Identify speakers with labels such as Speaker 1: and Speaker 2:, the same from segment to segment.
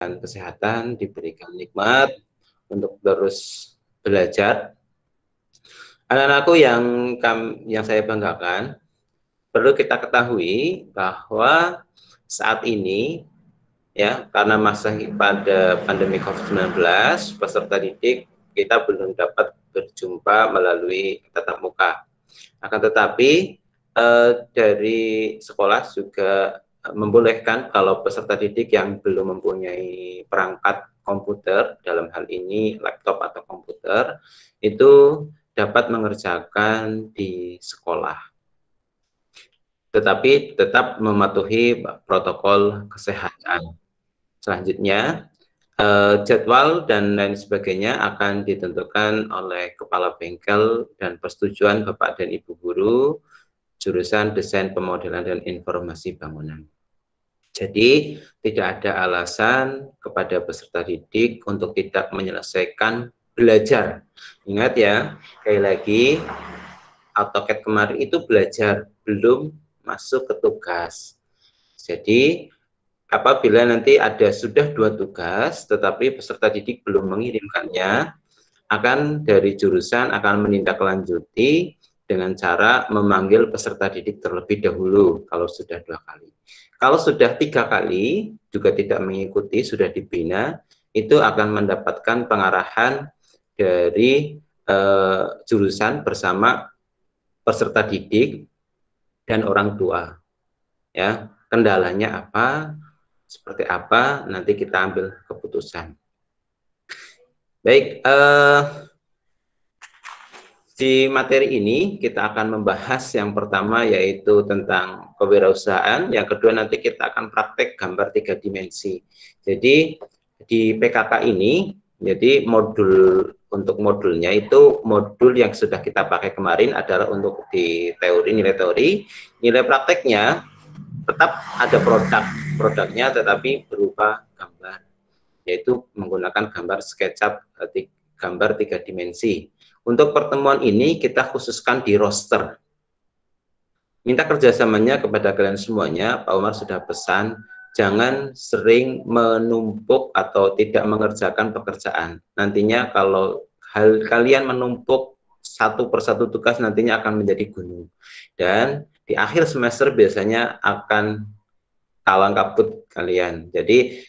Speaker 1: diberikan kesehatan, diberikan nikmat untuk terus belajar. Anak-anakku yang saya banggakan, perlu kita ketahui bahwa saat ini ya, karena masih pada pandemi COVID-19, peserta didik kita belum dapat berjumpa melalui tatap muka. Akan tetapi dari sekolah juga membolehkan kalau peserta didik yang belum mempunyai perangkat komputer, dalam hal ini laptop atau komputer, itu dapat mengerjakan di sekolah, tetapi tetap mematuhi protokol kesehatan. Selanjutnya, jadwal dan lain sebagainya akan ditentukan oleh kepala bengkel dan persetujuan Bapak dan Ibu guru jurusan Desain Pemodelan dan Informasi Bangunan. Jadi, tidak ada alasan kepada peserta didik untuk tidak menyelesaikan belajar. Ingat ya, sekali lagi, AutoCAD kemarin itu belajar, belum masuk ke tugas. Jadi, apabila nanti sudah 2 tugas, tetapi peserta didik belum mengirimkannya, akan dari jurusan akan menindaklanjuti dengan cara memanggil peserta didik terlebih dahulu kalau sudah 2 kali. Kalau sudah 3 kali juga tidak mengikuti, sudah dibina, itu akan mendapatkan pengarahan dari jurusan bersama peserta didik dan orang tua. Ya, kendalanya apa, seperti apa, nanti kita ambil keputusan. Baik, di materi ini kita akan membahas yang pertama yaitu tentang kewirausahaan, yang kedua nanti kita akan praktek gambar 3 dimensi. Jadi di PKK ini, jadi untuk modulnya itu modul yang sudah kita pakai kemarin adalah untuk di teori, nilai prakteknya tetap ada produknya tetapi berupa gambar, yaitu menggunakan gambar SketchUp, gambar 3 dimensi. Untuk pertemuan ini kita khususkan di roster. Minta kerjasamanya kepada kalian semuanya. Pak Umar sudah pesan, jangan sering menumpuk atau tidak mengerjakan pekerjaan. Nantinya kalau kalian menumpuk satu persatu tugas, nantinya akan menjadi gunung. Dan di akhir semester biasanya akan kalang kabut kalian. Jadi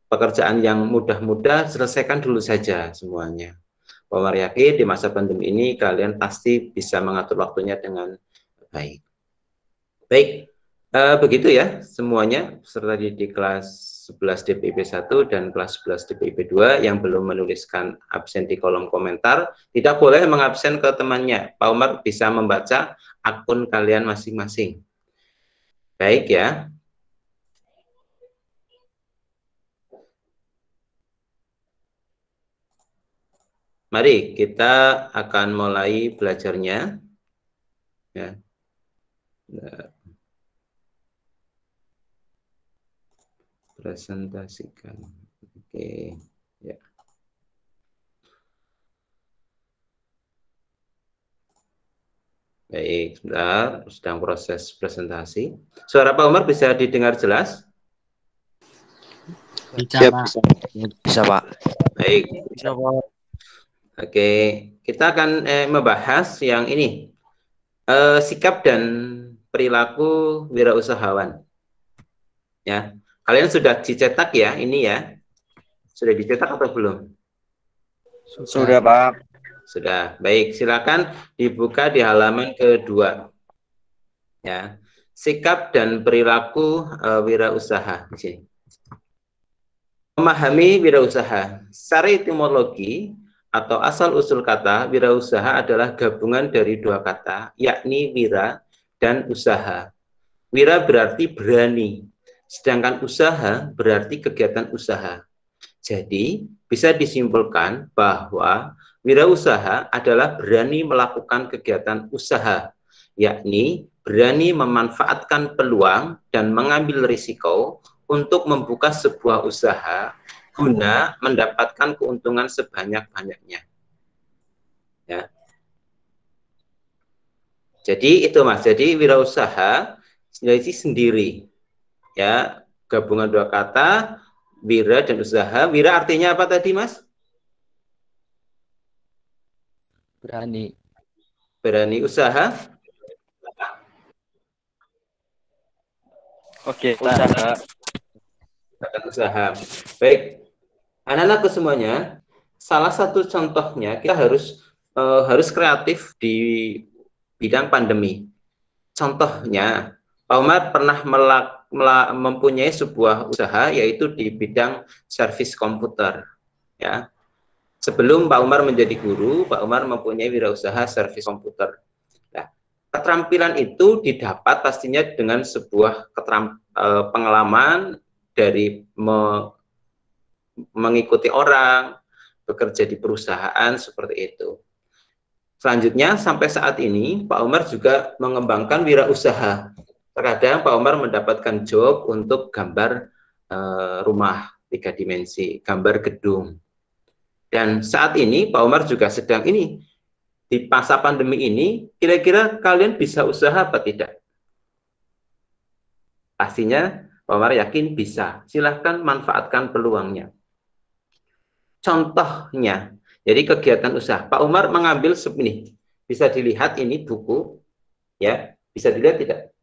Speaker 1: pekerjaan yang mudah-mudah selesaikan dulu saja semuanya. Pak Umar yakin di masa pandemi ini kalian pasti bisa mengatur waktunya dengan baik. Baik, begitu ya semuanya peserta di kelas 11 DPIP 1 dan kelas 11 DPIP 2 yang belum menuliskan absen di kolom komentar, tidak boleh mengabsen ke temannya. Pak Umar bisa membaca akun kalian masing-masing. Baik ya. Mari kita akan mulai belajarnya. Ya. Presentasikan. Oke, ya. Baik, sebentar, sedang proses presentasi. Suara Pak Umar bisa didengar jelas?
Speaker 2: Bisa, Pak. Bisa, Pak.
Speaker 1: Baik.
Speaker 2: Bisa, Pak.
Speaker 1: Oke, kita akan membahas yang ini. Sikap dan perilaku wirausahawan. Ya, kalian sudah dicetak ya, ini ya. Sudah dicetak atau belum?
Speaker 2: Sudah, Pak.
Speaker 1: Sudah. Baik, silakan dibuka di halaman kedua. Ya, sikap dan perilaku wirausaha di sini. Memahami wirausaha. Secara etimologi atau asal-usul kata, wirausaha adalah gabungan dari 2 kata, yakni wira dan usaha. Wira berarti berani, sedangkan usaha berarti kegiatan usaha. Jadi, bisa disimpulkan bahwa wirausaha adalah berani melakukan kegiatan usaha, yakni berani memanfaatkan peluang dan mengambil risiko untuk membuka sebuah usaha guna mendapatkan keuntungan sebanyak-banyaknya. Ya. Jadi itu Mas, jadi wirausaha sendiri, ya, gabungan 2 kata, Wira dan usaha. Wira artinya apa tadi, Mas?
Speaker 2: Berani.
Speaker 1: Berani. Usaha?
Speaker 2: Oke, usaha.
Speaker 1: Usaha. Baik, anak-anak semuanya, salah satu contohnya kita harus kreatif di bidang pandemi. Contohnya, Pak Umar pernah mempunyai sebuah usaha yaitu di bidang servis komputer. Ya, sebelum Pak Umar menjadi guru, Pak Umar mempunyai wirausaha servis komputer. Nah, keterampilan itu didapat pastinya dengan sebuah pengalaman dari mengikuti orang, bekerja di perusahaan seperti itu. Selanjutnya, sampai saat ini, Pak Umar juga mengembangkan wirausaha. Terkadang Pak Umar mendapatkan job untuk gambar rumah 3 dimensi, gambar gedung. Dan saat ini, Pak Umar juga sedang ini, di masa pandemi ini, kira-kira kalian bisa usaha apa tidak? Pastinya, Pak Umar yakin bisa. Silahkan manfaatkan peluangnya. Contohnya, jadi kegiatan usaha. Pak Umar mengambil ini, bisa dilihat ini buku, ya, bisa dilihat tidak?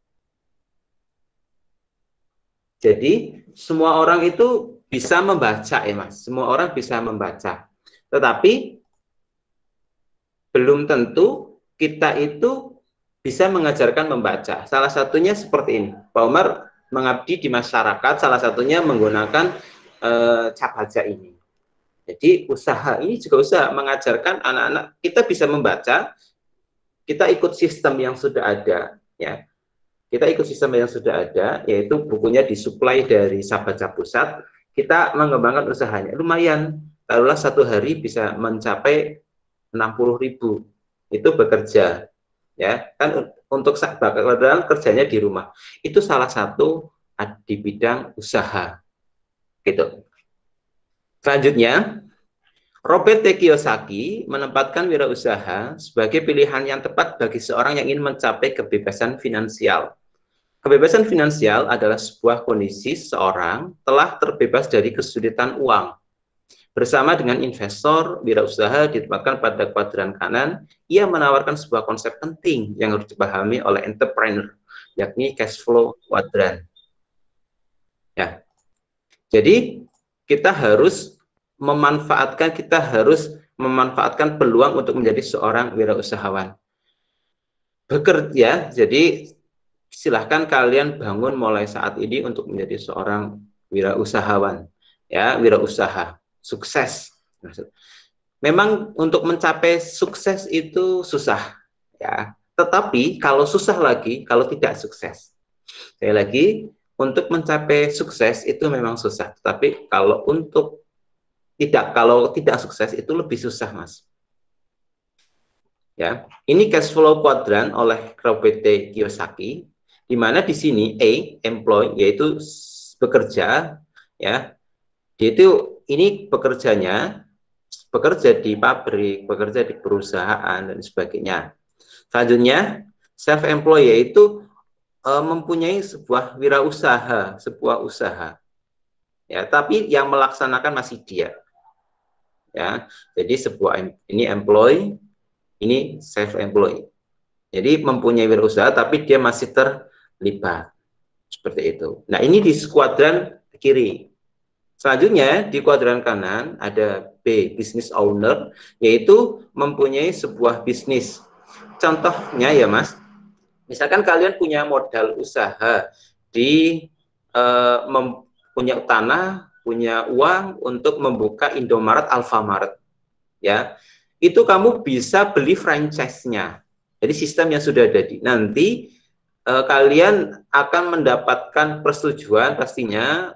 Speaker 1: Jadi semua orang itu bisa membaca ya Mas, semua orang bisa membaca. Tetapi belum tentu kita itu bisa mengajarkan membaca. Salah satunya seperti ini. Pak Umar mengabdi di masyarakat, salah satunya menggunakan cap baca ini. Jadi usaha ini juga usaha mengajarkan anak-anak kita bisa membaca, kita ikut sistem yang sudah ada, ya. Kita ikut sistem yang sudah ada, yaitu bukunya disuplai dari Sabaca Pusat. Kita mengembangkan usahanya, lumayan. Taruhlah satu hari bisa mencapai 60.000. Itu bekerja, ya kan untuk padahal kerjanya di rumah. Itu salah satu di bidang usaha, gitu. Selanjutnya, Robert T. Kiyosaki menempatkan wirausaha sebagai pilihan yang tepat bagi seorang yang ingin mencapai kebebasan finansial. Kebebasan finansial adalah sebuah kondisi seorang telah terbebas dari kesulitan uang. Bersama dengan investor, wirausaha ditempatkan pada kuadran kanan, ia menawarkan sebuah konsep penting yang harus dipahami oleh entrepreneur, yakni cash flow kuadran. Ya. Jadi, kita harus memanfaatkan peluang untuk menjadi seorang wirausahawan. Bekerja, jadi silahkan kalian bangun mulai saat ini untuk menjadi seorang wirausahawan, ya, wirausaha sukses. Memang untuk mencapai sukses itu susah, ya. Tetapi kalau susah lagi, kalau tidak sukses. Sekali lagi, untuk mencapai sukses itu memang susah. Tapi kalau tidak sukses itu lebih susah, Mas. Ya, ini cash flow quadrant oleh Robert T. Kiyosaki, di mana di sini employ yaitu bekerja, ya. Dia itu ini bekerja di pabrik, bekerja di perusahaan dan sebagainya. Selanjutnya self employ yaitu mempunyai sebuah wirausaha, sebuah usaha. Ya, tapi yang melaksanakan masih dia. Ya, jadi ini employ, ini self employ. Jadi mempunyai wirausaha tapi dia masih terlibat. Seperti itu. Nah, ini di kuadran kiri. Selanjutnya di kuadran kanan ada B, business owner, yaitu mempunyai sebuah bisnis. Contohnya ya Mas, misalkan kalian punya modal usaha di punya tanah, punya uang untuk membuka Indomaret, Alfamaret, ya, itu kamu bisa beli franchise-nya. Jadi sistem yang sudah ada nanti kalian akan mendapatkan persetujuan pastinya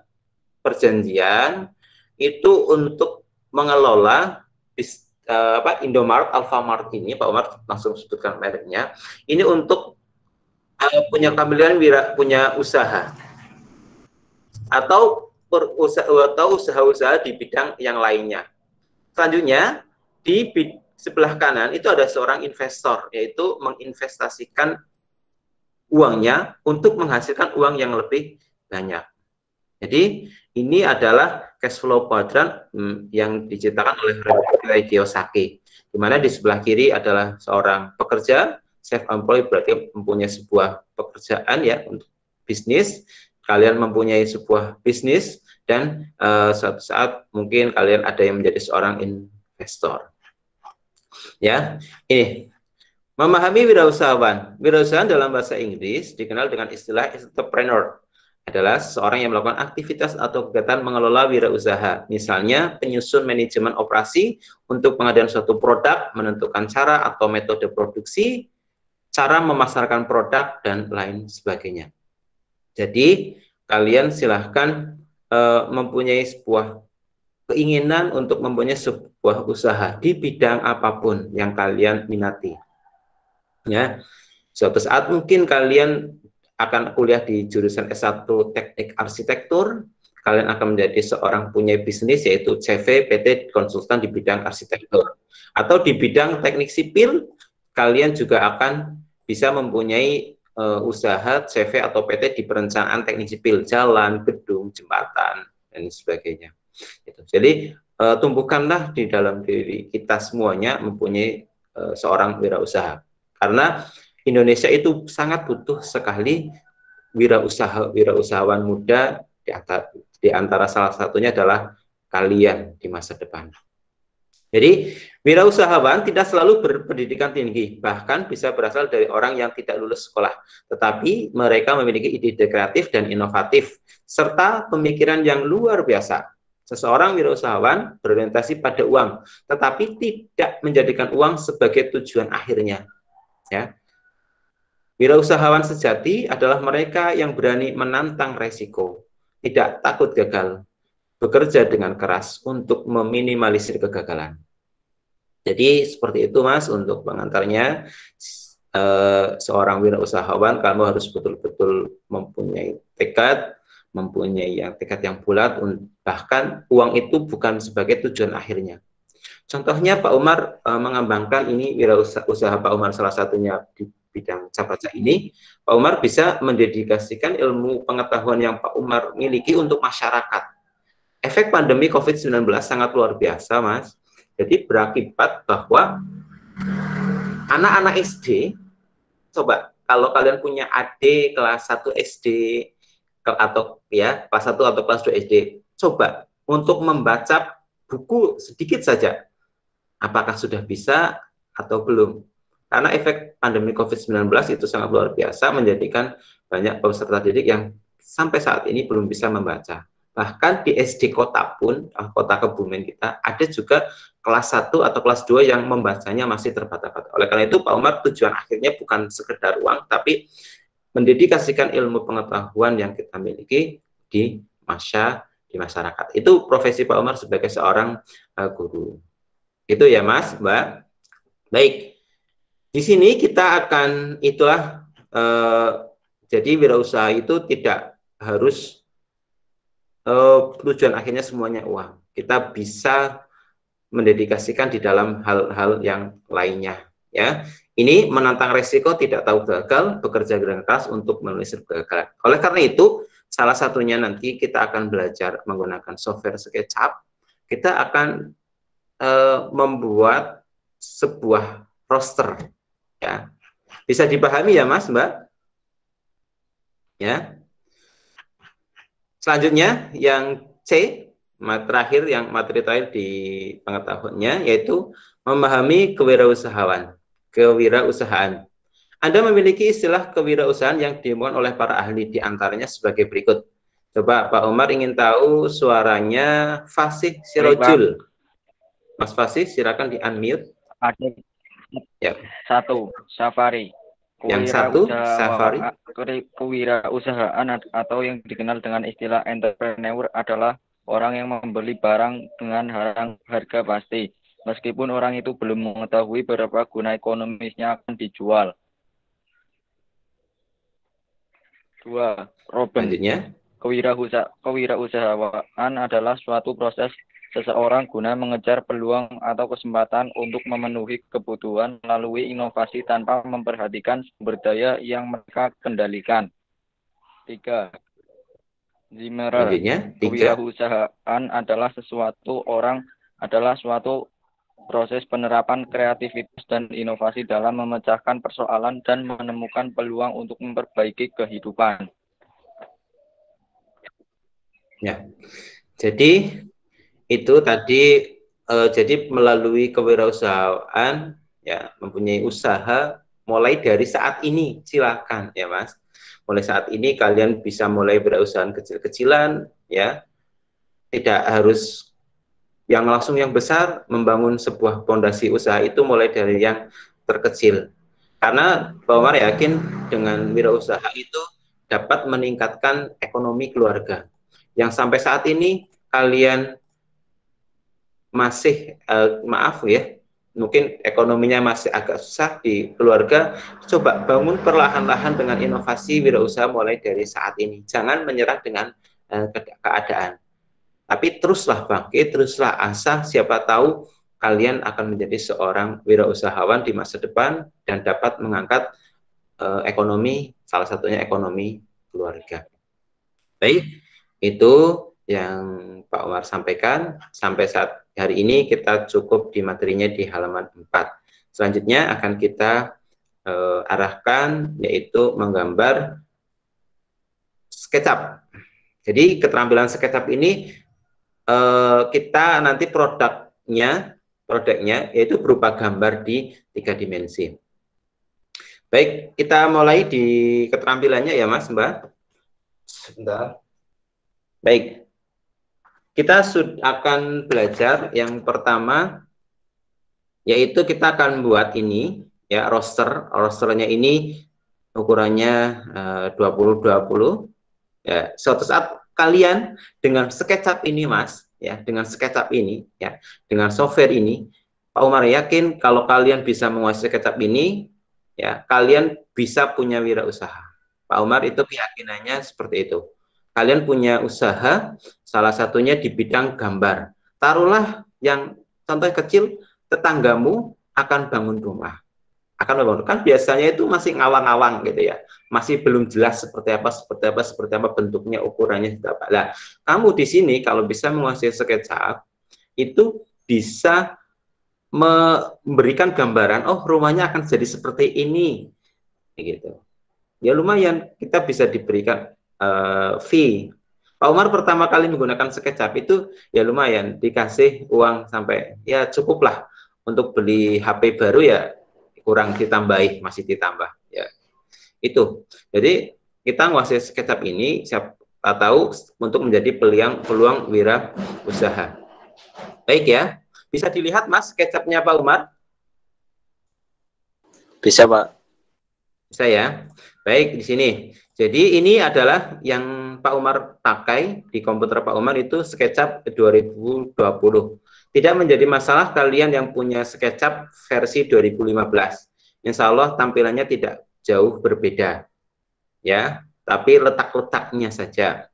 Speaker 1: perjanjian itu untuk mengelola Indomaret, Alfamart ini. Pak Umar langsung sebutkan mereknya. Ini untuk punya kalian punya usaha atau usaha-usaha di bidang yang lainnya. Selanjutnya di sebelah kanan itu ada seorang investor, yaitu menginvestasikan uangnya untuk menghasilkan uang yang lebih banyak. Jadi ini adalah cash flow quadrant yang diciptakan oleh Robert Kiyosaki, di mana di sebelah kiri adalah seorang pekerja self-employed, berarti mempunyai sebuah pekerjaan ya untuk bisnis. Kalian mempunyai sebuah bisnis dan suatu saat mungkin kalian ada yang menjadi seorang investor. Ya, ini memahami wirausahawan. Wirausahawan dalam bahasa Inggris dikenal dengan istilah entrepreneur, adalah seorang yang melakukan aktivitas atau kegiatan mengelola wirausaha. Misalnya penyusun manajemen operasi untuk pengadaan suatu produk, menentukan cara atau metode produksi, cara memasarkan produk, dan lain sebagainya. Jadi kalian silahkan mempunyai sebuah keinginan untuk mempunyai sebuah usaha di bidang apapun yang kalian minati. Ya, suatu saat mungkin kalian akan kuliah di jurusan S1 Teknik Arsitektur, kalian akan menjadi seorang punya bisnis yaitu CV PT konsultan di bidang arsitektur. Atau di bidang teknik sipil, kalian juga akan bisa mempunyai usaha CV atau PT di perencanaan teknik sipil, jalan, gedung, jembatan, dan sebagainya. Jadi tumbuhkanlah di dalam diri kita semuanya mempunyai seorang wirausaha. Karena Indonesia itu sangat butuh sekali wirausahawan muda, di antara salah satunya adalah kalian di masa depan. Jadi wirausahawan tidak selalu berpendidikan tinggi, bahkan bisa berasal dari orang yang tidak lulus sekolah, tetapi mereka memiliki ide kreatif dan inovatif, serta pemikiran yang luar biasa. Seseorang wirausahawan berorientasi pada uang, tetapi tidak menjadikan uang sebagai tujuan akhirnya. Ya, wirausahawan sejati adalah mereka yang berani menantang resiko, tidak takut gagal, bekerja dengan keras untuk meminimalisir kegagalan. Jadi seperti itu Mas untuk pengantarnya. Seorang wirausahawan kamu harus betul-betul mempunyai tekad, mempunyai tekad yang bulat, bahkan uang itu bukan sebagai tujuan akhirnya. Contohnya Pak Umar mengembangkan ini wirausaha Pak Umar salah satunya di bidang capaca ini. Pak Umar bisa mendedikasikan ilmu pengetahuan yang Pak Umar miliki untuk masyarakat. Efek pandemi COVID-19 sangat luar biasa, Mas. Jadi berakibat bahwa anak-anak SD, coba kalau kalian punya adik kelas 1 SD atau ya kelas 1 atau kelas 2 SD, coba untuk membaca buku sedikit saja. Apakah sudah bisa atau belum? Karena efek pandemi COVID-19 itu sangat luar biasa, menjadikan banyak peserta didik yang sampai saat ini belum bisa membaca. Bahkan di SD kota pun, kota Kebumen kita, ada juga kelas 1 atau kelas 2 yang membacanya masih terbata-bata. Oleh karena itu, Pak Umar tujuan akhirnya bukan sekedar uang, tapi mendedikasikan ilmu pengetahuan yang kita miliki di masyarakat. Itu profesi Pak Umar sebagai seorang guru. Itu ya Mas, Mbak. Baik, di sini kita akan itulah jadi wirausaha itu tidak harus tujuan akhirnya semuanya uang. Kita bisa mendedikasikan di dalam hal-hal yang lainnya. Ya, ini menantang resiko, tidak tahu gagal, bekerja dengan keras untuk menelisir kegagalan. Oleh karena itu, salah satunya nanti kita akan belajar menggunakan software SketchUp. Kita akan membuat sebuah roster, ya. Bisa dipahami ya Mas, Mbak? Ya. Selanjutnya yang C, terakhir yang materi terakhir di pengetahuannya yaitu memahami kewirausahaan. Anda memiliki istilah kewirausahaan yang diumumkan oleh para ahli, di antaranya sebagai berikut. Coba Pak Umar ingin tahu suaranya Fasih Sirojul. Mas Fasih, silakan di-unmute.
Speaker 2: Ada
Speaker 1: Ya.
Speaker 2: satu, Safari.
Speaker 1: Yang satu, Safari.
Speaker 2: Kewirausahaan atau yang dikenal dengan istilah entrepreneur adalah orang yang membeli barang dengan harga pasti, meskipun orang itu belum mengetahui berapa guna ekonomisnya akan dijual. 2. Robin.
Speaker 1: Selanjutnya,
Speaker 2: Kewirausahaan adalah suatu proses seseorang guna mengejar peluang atau kesempatan untuk memenuhi kebutuhan melalui inovasi tanpa memperhatikan sumber daya yang mereka kendalikan. 3. Zimmerer,
Speaker 1: Selanjutnya, 3.
Speaker 2: kewirausahaan adalah suatu proses penerapan kreativitas dan inovasi dalam memecahkan persoalan dan menemukan peluang untuk memperbaiki kehidupan.
Speaker 1: Ya, jadi itu tadi jadi melalui kewirausahaan ya, mempunyai usaha mulai dari saat ini, silakan ya Mas. Mulai saat ini kalian bisa mulai berusaha kecil-kecilan ya, tidak harus yang langsung yang besar. Membangun sebuah fondasi usaha itu mulai dari yang terkecil, karena Pak Umar yakin dengan wirausaha itu dapat meningkatkan ekonomi keluarga yang sampai saat ini kalian masih maaf ya, mungkin ekonominya masih agak susah di keluarga. Coba bangun perlahan-lahan dengan inovasi wirausaha mulai dari saat ini. Jangan menyerah dengan keadaan, tapi teruslah bangkit, teruslah asah. Siapa tahu kalian akan menjadi seorang wirausahawan di masa depan dan dapat mengangkat ekonomi, salah satunya ekonomi keluarga. Baik, itu yang Pak Umar sampaikan. Sampai saat hari ini kita cukup di materinya di halaman 4. Selanjutnya akan kita arahkan yaitu menggambar SketchUp. Jadi keterampilan SketchUp ini kita nanti produknya yaitu berupa gambar di 3 dimensi. Baik, kita mulai di keterampilannya ya Mas, Mbak. Sebentar. Baik, kita akan belajar yang pertama, yaitu kita akan buat ini ya, rosternya ini ukurannya 20-20 ya. Suatu saat kalian dengan SketchUp ini Mas ya, dengan SketchUp ini ya, dengan software ini, Pak Umar yakin kalau kalian bisa menguasai SketchUp ini ya, kalian bisa punya wirausaha. Pak Umar itu keyakinannya seperti itu. Kalian punya usaha, salah satunya di bidang gambar. Taruhlah yang contoh kecil, tetanggamu akan bangun rumah. Kan biasanya itu masih ngawang-ngawang gitu ya, masih belum jelas seperti apa bentuknya, ukurannya berapa. Nah, kamu di sini kalau bisa menguasai SketchUp itu bisa memberikan gambaran, oh rumahnya akan jadi seperti ini, gitu. Ya lumayan, kita bisa diberikan fee. Pak Umar pertama kali menggunakan SketchUp itu ya lumayan, dikasih uang sampai ya cukuplah untuk beli HP baru ya, kurang ditambahi, masih ditambah ya. Itu. Jadi kita menguasai SketchUp ini siapa tahu untuk menjadi peluang wirausaha. Baik ya. Bisa dilihat Mas SketchUp-nya Pak Umar?
Speaker 3: Bisa, Pak.
Speaker 1: Bisa ya. Baik, di sini. Jadi ini adalah yang Pak Umar pakai di komputer Pak Umar itu SketchUp 2020. Tidak menjadi masalah kalian yang punya SketchUp versi 2015. Insya Allah tampilannya tidak jauh berbeda. Ya, tapi letak-letaknya saja.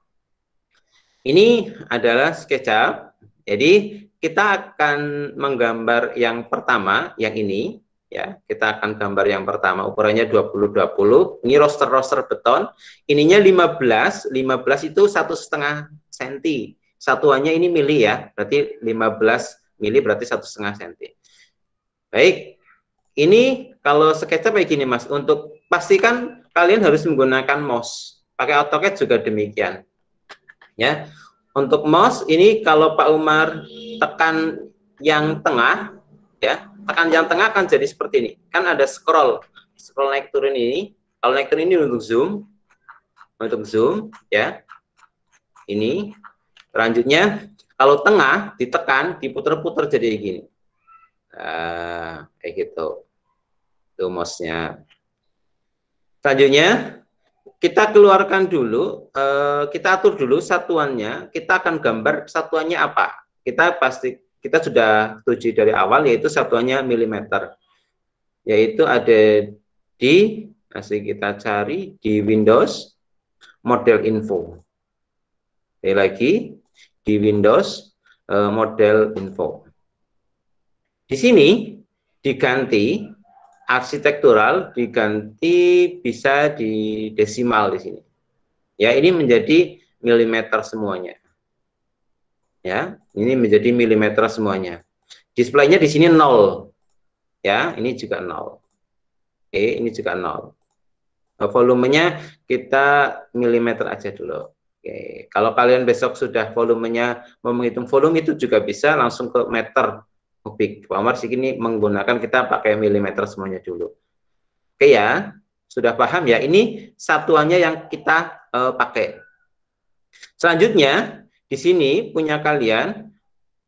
Speaker 1: Ini adalah SketchUp. Jadi kita akan menggambar yang pertama, yang ini. Ya, kita akan gambar yang pertama, ukurannya 20-20. Ini roster beton. Ininya 15 itu 1,5 cm. Satuannya ini mili ya, berarti 15 mili berarti 1,5 cm. Baik, ini kalau SketchUp kayak gini Mas, untuk pastikan kalian harus menggunakan mouse. Pakai AutoCAD juga demikian. Ya, untuk mouse ini kalau Pak Umar tekan yang tengah, ya, tekan yang tengah akan jadi seperti ini. Kan ada scroll naik turun ini. Kalau naik turun ini untuk zoom, ya. Ini. Selanjutnya, kalau tengah ditekan, diputer-puter jadi gini. Kayak gitu. Itu mouse-nya. Selanjutnya, kita keluarkan dulu, kita atur dulu satuannya. Kita akan gambar satuannya apa. Kita sudah tuju dari awal, yaitu satuannya milimeter. Yaitu ada di, masih kita cari di Windows, model info. Sekali lagi, di Windows, model info. Di sini diganti arsitektural, diganti bisa di desimal di sini. Ya, ini menjadi milimeter semuanya. Ya, ini menjadi milimeter semuanya. Displaynya di sini 0. Ya, ini juga 0. Oke, ini juga 0. Volumenya kita milimeter aja dulu. Oke, kalau kalian besok sudah volumenya mau menghitung volume itu juga bisa langsung ke meter kubik. Pak Omar sini menggunakan kita pakai milimeter semuanya dulu. Oke ya, sudah paham ya? Ini satuannya yang kita pakai. Selanjutnya di sini punya kalian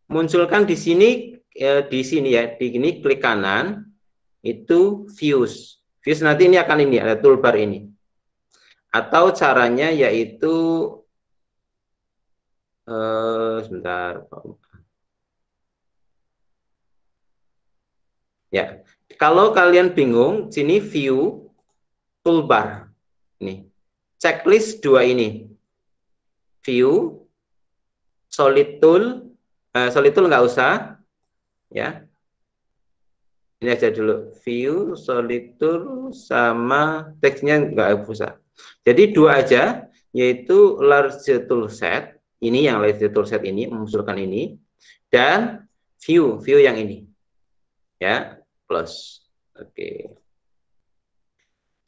Speaker 1: munculkan di sini ya, di sini klik kanan itu views. Views nanti ini akan ini ada toolbar ini. Atau caranya yaitu sebentar. Ya. Kalau kalian bingung, sini view toolbar. Ini. Checklist 2 ini. View solid tool nggak usah ya, ini aja dulu, view solid tool sama teksnya nggak usah, jadi 2 aja, yaitu large tool set ini, yang large tool set ini mengusulkan ini, dan view yang ini ya, plus. Oke,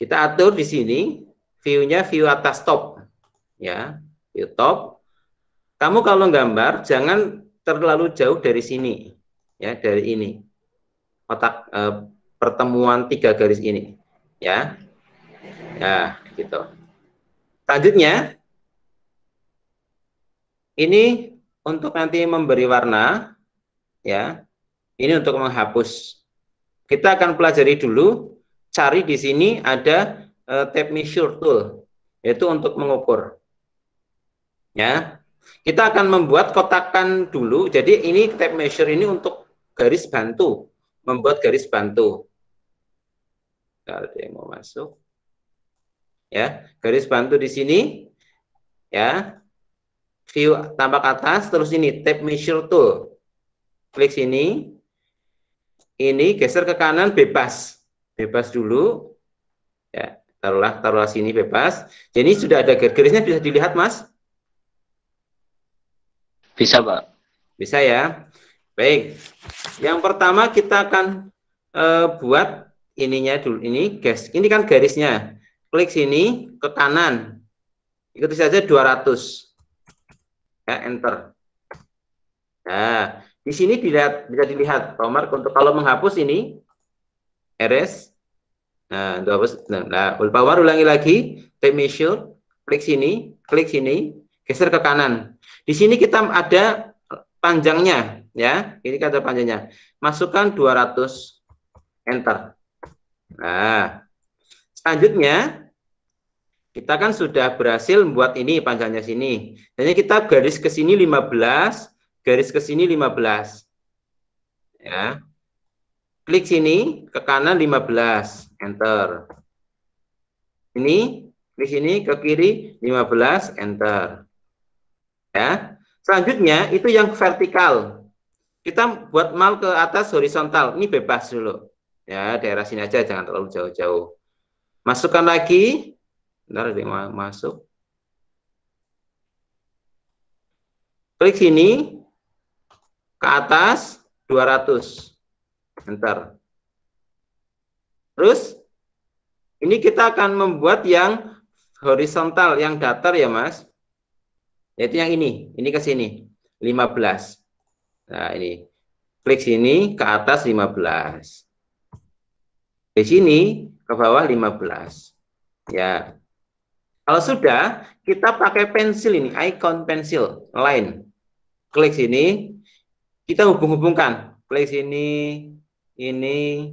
Speaker 1: kita atur di sini view-nya view atas top ya, view top. Kamu kalau gambar jangan terlalu jauh dari sini, ya, dari ini, kotak pertemuan 3 garis ini, ya, ya, gitu. Selanjutnya, ini untuk nanti memberi warna, ya, ini untuk menghapus. Kita akan pelajari dulu, cari di sini ada tape measure tool, yaitu untuk mengukur, ya. Kita akan membuat kotakan dulu. Jadi ini tape measure ini untuk garis bantu, membuat garis bantu. Ada yang mau masuk, ya, garis bantu di sini, ya, view tampak atas, terus ini tape measure tool, klik sini, ini geser ke kanan, bebas dulu, ya, taruhlah sini bebas. Jadi sudah ada garisnya, bisa dilihat Mas?
Speaker 2: Bisa, Pak.
Speaker 1: Bisa ya. Baik. Yang pertama kita akan buat ininya dulu. Ini guys, ini kan garisnya. Klik sini ke kanan. Ikuti saja 200. Ya, enter. Nah, di sini bisa dilihat, Pak Omar, untuk kalau menghapus ini erase. Nah, Pak Omar ulangi lagi, tape measure, klik sini, geser ke kanan. Di sini kita ada panjangnya, ya. Ini kata panjangnya. Masukkan 200, enter. Nah, selanjutnya kita kan sudah berhasil membuat ini panjangnya sini. Jadi kita garis ke sini 15, garis ke sini 15. Ya. Klik sini ke kanan 15, enter. Ini klik sini ke kiri 15, enter. Ya. Selanjutnya itu yang vertikal. Kita buat mal ke atas horizontal. Ini bebas dulu. Ya, daerah sini aja, jangan terlalu jauh-jauh. Masukkan lagi. Bentar, ada yang masuk. Klik sini ke atas 200. Enter. Terus ini kita akan membuat yang horizontal, yang datar ya Mas. Yaitu yang ini ke sini 15. Nah, ini. Klik sini ke atas 15. Di sini ke bawah 15. Ya. Kalau sudah, kita pakai pensil ini, icon pensil line. Klik sini, kita hubung-hubungkan. Klik sini, ini,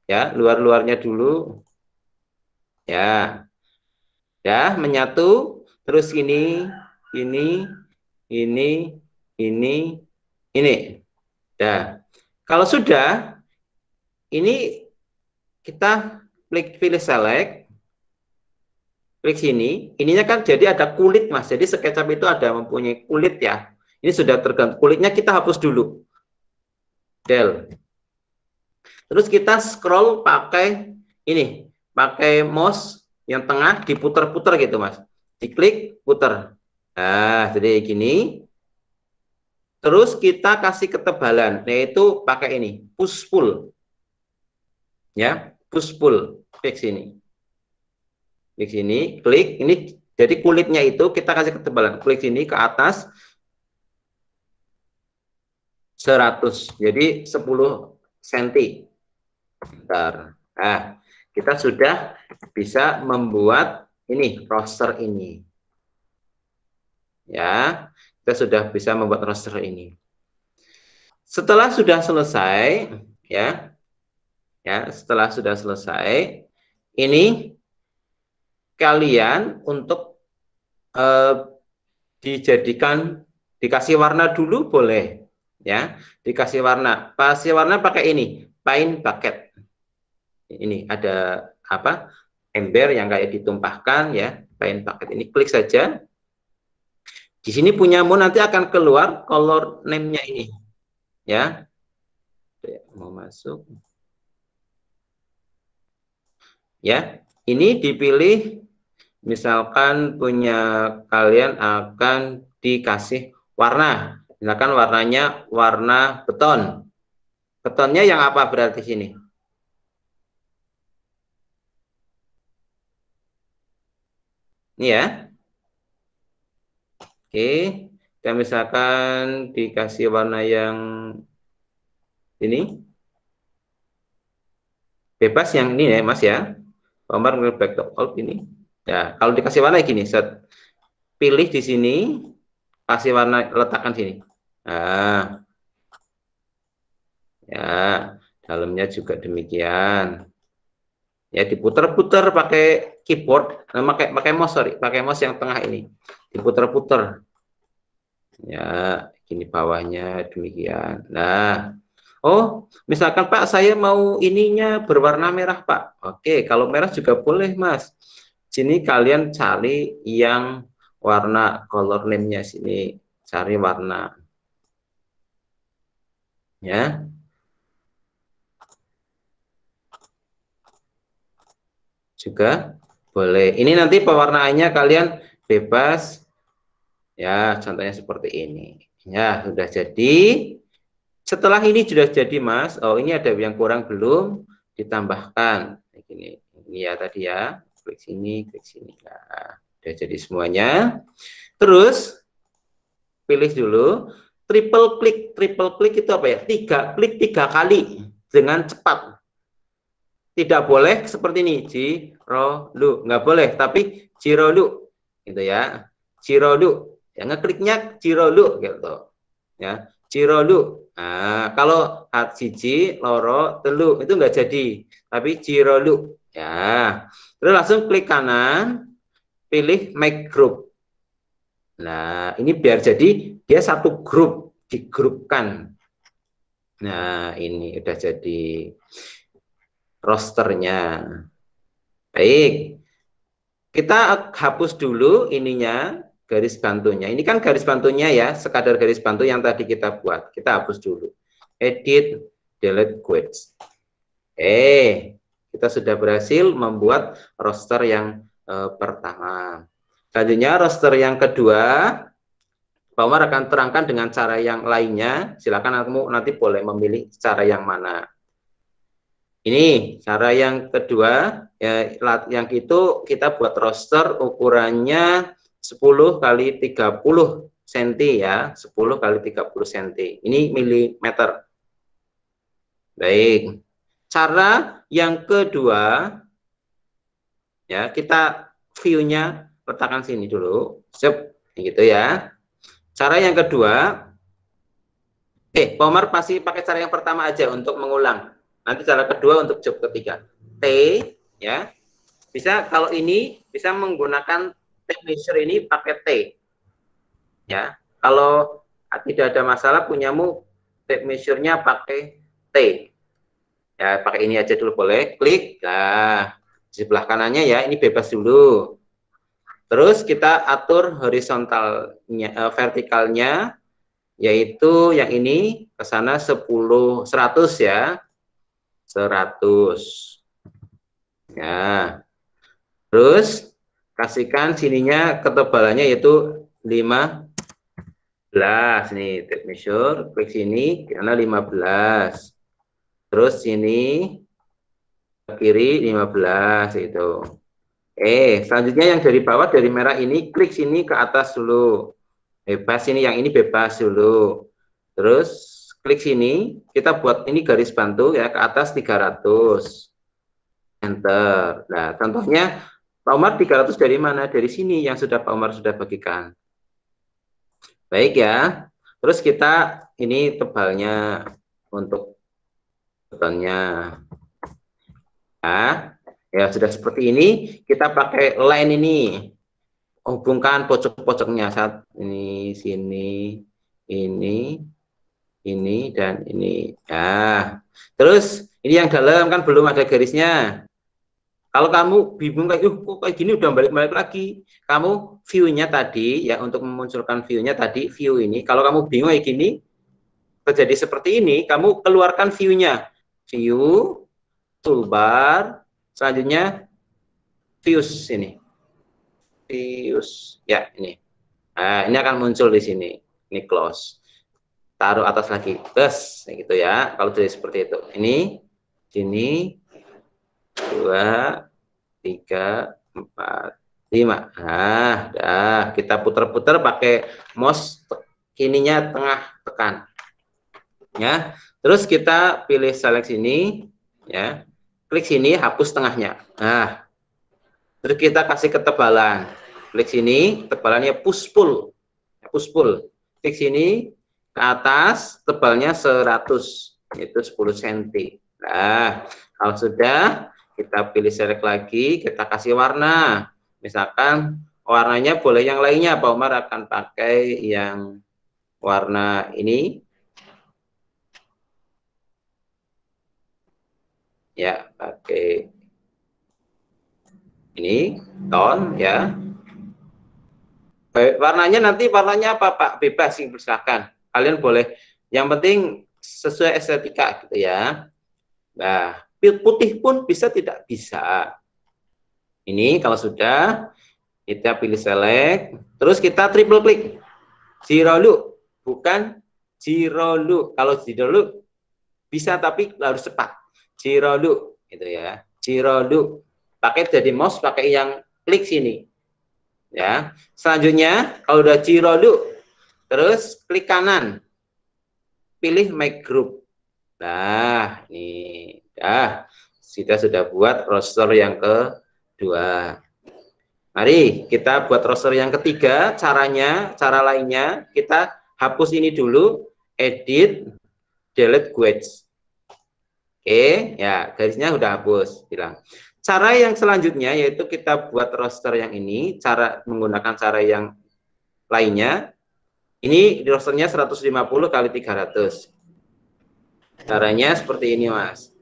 Speaker 1: ya, luar-luarnya dulu. Ya. Ya, menyatu, terus ini. Ya. Kalau sudah, ini kita pilih select, klik sini, ininya kan jadi ada kulit Mas, jadi SketchUp itu ada mempunyai kulit ya, ini sudah tergantung, kulitnya kita hapus dulu, del, terus kita scroll pakai ini, pakai mouse yang tengah diputer-puter gitu Mas, diklik, puter, Nah, jadi gini. Terus kita kasih ketebalan, yaitu pakai ini, push pull. Ya, push pull. Klik sini. Klik sini, klik. Ini jadi kulitnya itu kita kasih ketebalan. Klik sini ke atas 100. Jadi 10 cm. Bentar. Nah, kita sudah bisa membuat ini roster ini. Ya, kita sudah bisa membuat roster ini. Setelah sudah selesai, setelah sudah selesai, ini kalian untuk dikasih warna dulu boleh, ya, dikasih warna. Kasih warna pakai ini, paint bucket. Ini ada apa? Ember yang kayak ditumpahkan, ya, paint bucket ini. Klik saja. Di sini punyamu nanti akan keluar color name-nya ini, ya. Mau masuk, ya. Ini dipilih, misalkan punya kalian akan dikasih warna, misalkan warnanya warna beton. Betonnya yang apa berarti sini? Ini ya. Oke, dan misalkan dikasih warna yang ini, bebas yang ini ya Mas ya. Gambar back to all ini. Ya, kalau dikasih warna gini, set pilih di sini, kasih warna, letakkan sini. Nah, ya, dalamnya juga demikian. Ya, diputar-putar pakai keyboard, pakai mouse, sorry, pakai mouse yang tengah ini, diputar-putar. Ya, ini bawahnya demikian. Nah, oh, misalkan Pak, saya mau ininya berwarna merah Pak. Oke, kalau merah juga boleh Mas. Sini kalian cari yang warna color name-nya sini, cari warna. Ya. Juga boleh. Ini nanti pewarnaannya kalian bebas. Ya, contohnya seperti ini. Ya, sudah jadi. Setelah ini sudah jadi, Mas. Oh, ini ada yang kurang belum ditambahkan. Ini ya tadi ya. Klik sini, klik sini. Nah, sudah jadi semuanya. Terus pilih dulu triple klik. Triple klik itu apa ya? Klik 3 kali dengan cepat. Tidak boleh seperti ini, Cirolu, nggak boleh, tapi Cirolu, gitu ya, Cirolu, yang ngekliknya Cirolu, gitu, ya, Cirolu. Nah, kalau siji, loro, telu itu nggak jadi, tapi Cirolu, ya. Terus langsung klik kanan, pilih make group. Nah, ini biar jadi dia satu grup, digrupkan. Nah, ini udah jadi rosternya. Baik, kita hapus dulu ininya, garis bantunya. Ini kan garis bantunya ya, sekadar garis bantu yang tadi kita buat. Kita hapus dulu. Edit, delete quotes. Kita sudah berhasil membuat roster yang pertama. Selanjutnya roster yang kedua, Pak Umar akan terangkan dengan cara yang lainnya. Silakan kamu nanti boleh memilih cara yang mana. Ini cara yang kedua, ya, yang itu kita buat roster ukurannya 10 kali 30 cm ya, 10 kali 30 cm. Ini milimeter. Baik. Cara yang kedua, ya, kita view-nya letakkan sini dulu. Sip, gitu ya. Cara yang kedua, Pak Omar pasti pakai cara yang pertama aja untuk mengulang. Nanti cara kedua untuk job ketiga. T, ya. Bisa kalau ini bisa menggunakan tape measure ini pakai T. Ya. Kalau tidak ada masalah punyamu tape measure-nya pakai T. Ya, pakai ini aja dulu boleh. Klik. Nah, di sebelah kanannya ya, ini bebas dulu. Terus kita atur horizontalnya, vertikalnya, yaitu yang ini ke sana 100 ya. 100. Ya. Terus kasihkan sininya ketebalannya yaitu 15 nih, tape measure, klik sini karena 15. Terus sini ke kiri 15 itu. Selanjutnya yang dari bawah dari merah ini klik sini ke atas dulu. Bebas ini, yang ini bebas dulu. Terus klik sini, kita buat ini garis bantu ya ke atas 300. Enter. Nah, contohnya Pak Umar 300 dari mana? Dari sini yang sudah Pak Umar sudah bagikan. Baik ya. Terus kita ini tebalnya untuk betonnya. Nah, ya sudah seperti ini, kita pakai line ini. Hubungkan pojok-pojoknya saat ini, sini, ini dan ini. Ya. Terus ini yang dalam kan belum ada garisnya. Kalau kamu bingung kayak, kok kayak gini udah balik-balik lagi. Kamu view-nya tadi, ya untuk memunculkan view-nya tadi, view ini. Kalau kamu bingung kayak gini, terjadi seperti ini, kamu keluarkan view-nya. View, toolbar, selanjutnya views ini. Views, ya ini. Nah, ini akan muncul di sini. Ini close. Taruh atas lagi. Plus, gitu ya. Kalau jadi seperti itu. Ini, sini, 2, 3, 4, 5. Nah, dah kita putar-putar pakai mouse kininya tengah tekan. Ya. Terus kita pilih select sini, ya. Klik sini, hapus tengahnya. Nah, terus kita kasih ketebalan. Klik sini, tebalannya push pull. Push pull. Klik sini ke atas, tebalnya 100, itu 10 cm. Nah, kalau sudah, kita pilih select lagi, kita kasih warna. Misalkan warnanya boleh yang lainnya, Pak Umar akan pakai yang warna ini. Ya, pakai ini, tone ya. Warnanya nanti warnanya apa Pak? Bebas sih, silakan. Kalian boleh. Yang penting sesuai estetika gitu ya. Nah, putih pun bisa tidak bisa. Ini kalau sudah kita pilih select, terus kita triple klik. Zero look, bukan zero look. Kalau zero look bisa tapi harus cepat. Zero look gitu ya. Zero look. Pakai jadi mouse pakai yang klik sini. Ya. Selanjutnya kalau udah zero look, terus klik kanan. Pilih make group. Nah, ini kita sudah buat roster yang kedua. Mari kita buat roster yang ketiga. Cara lainnya kita hapus ini dulu, edit, delete wedge. Oke, ya garisnya udah hapus, bilang. Cara yang selanjutnya yaitu kita buat roster yang ini, menggunakan cara yang lainnya. Ini rosternya 150 kali 300. Caranya seperti ini, Mas.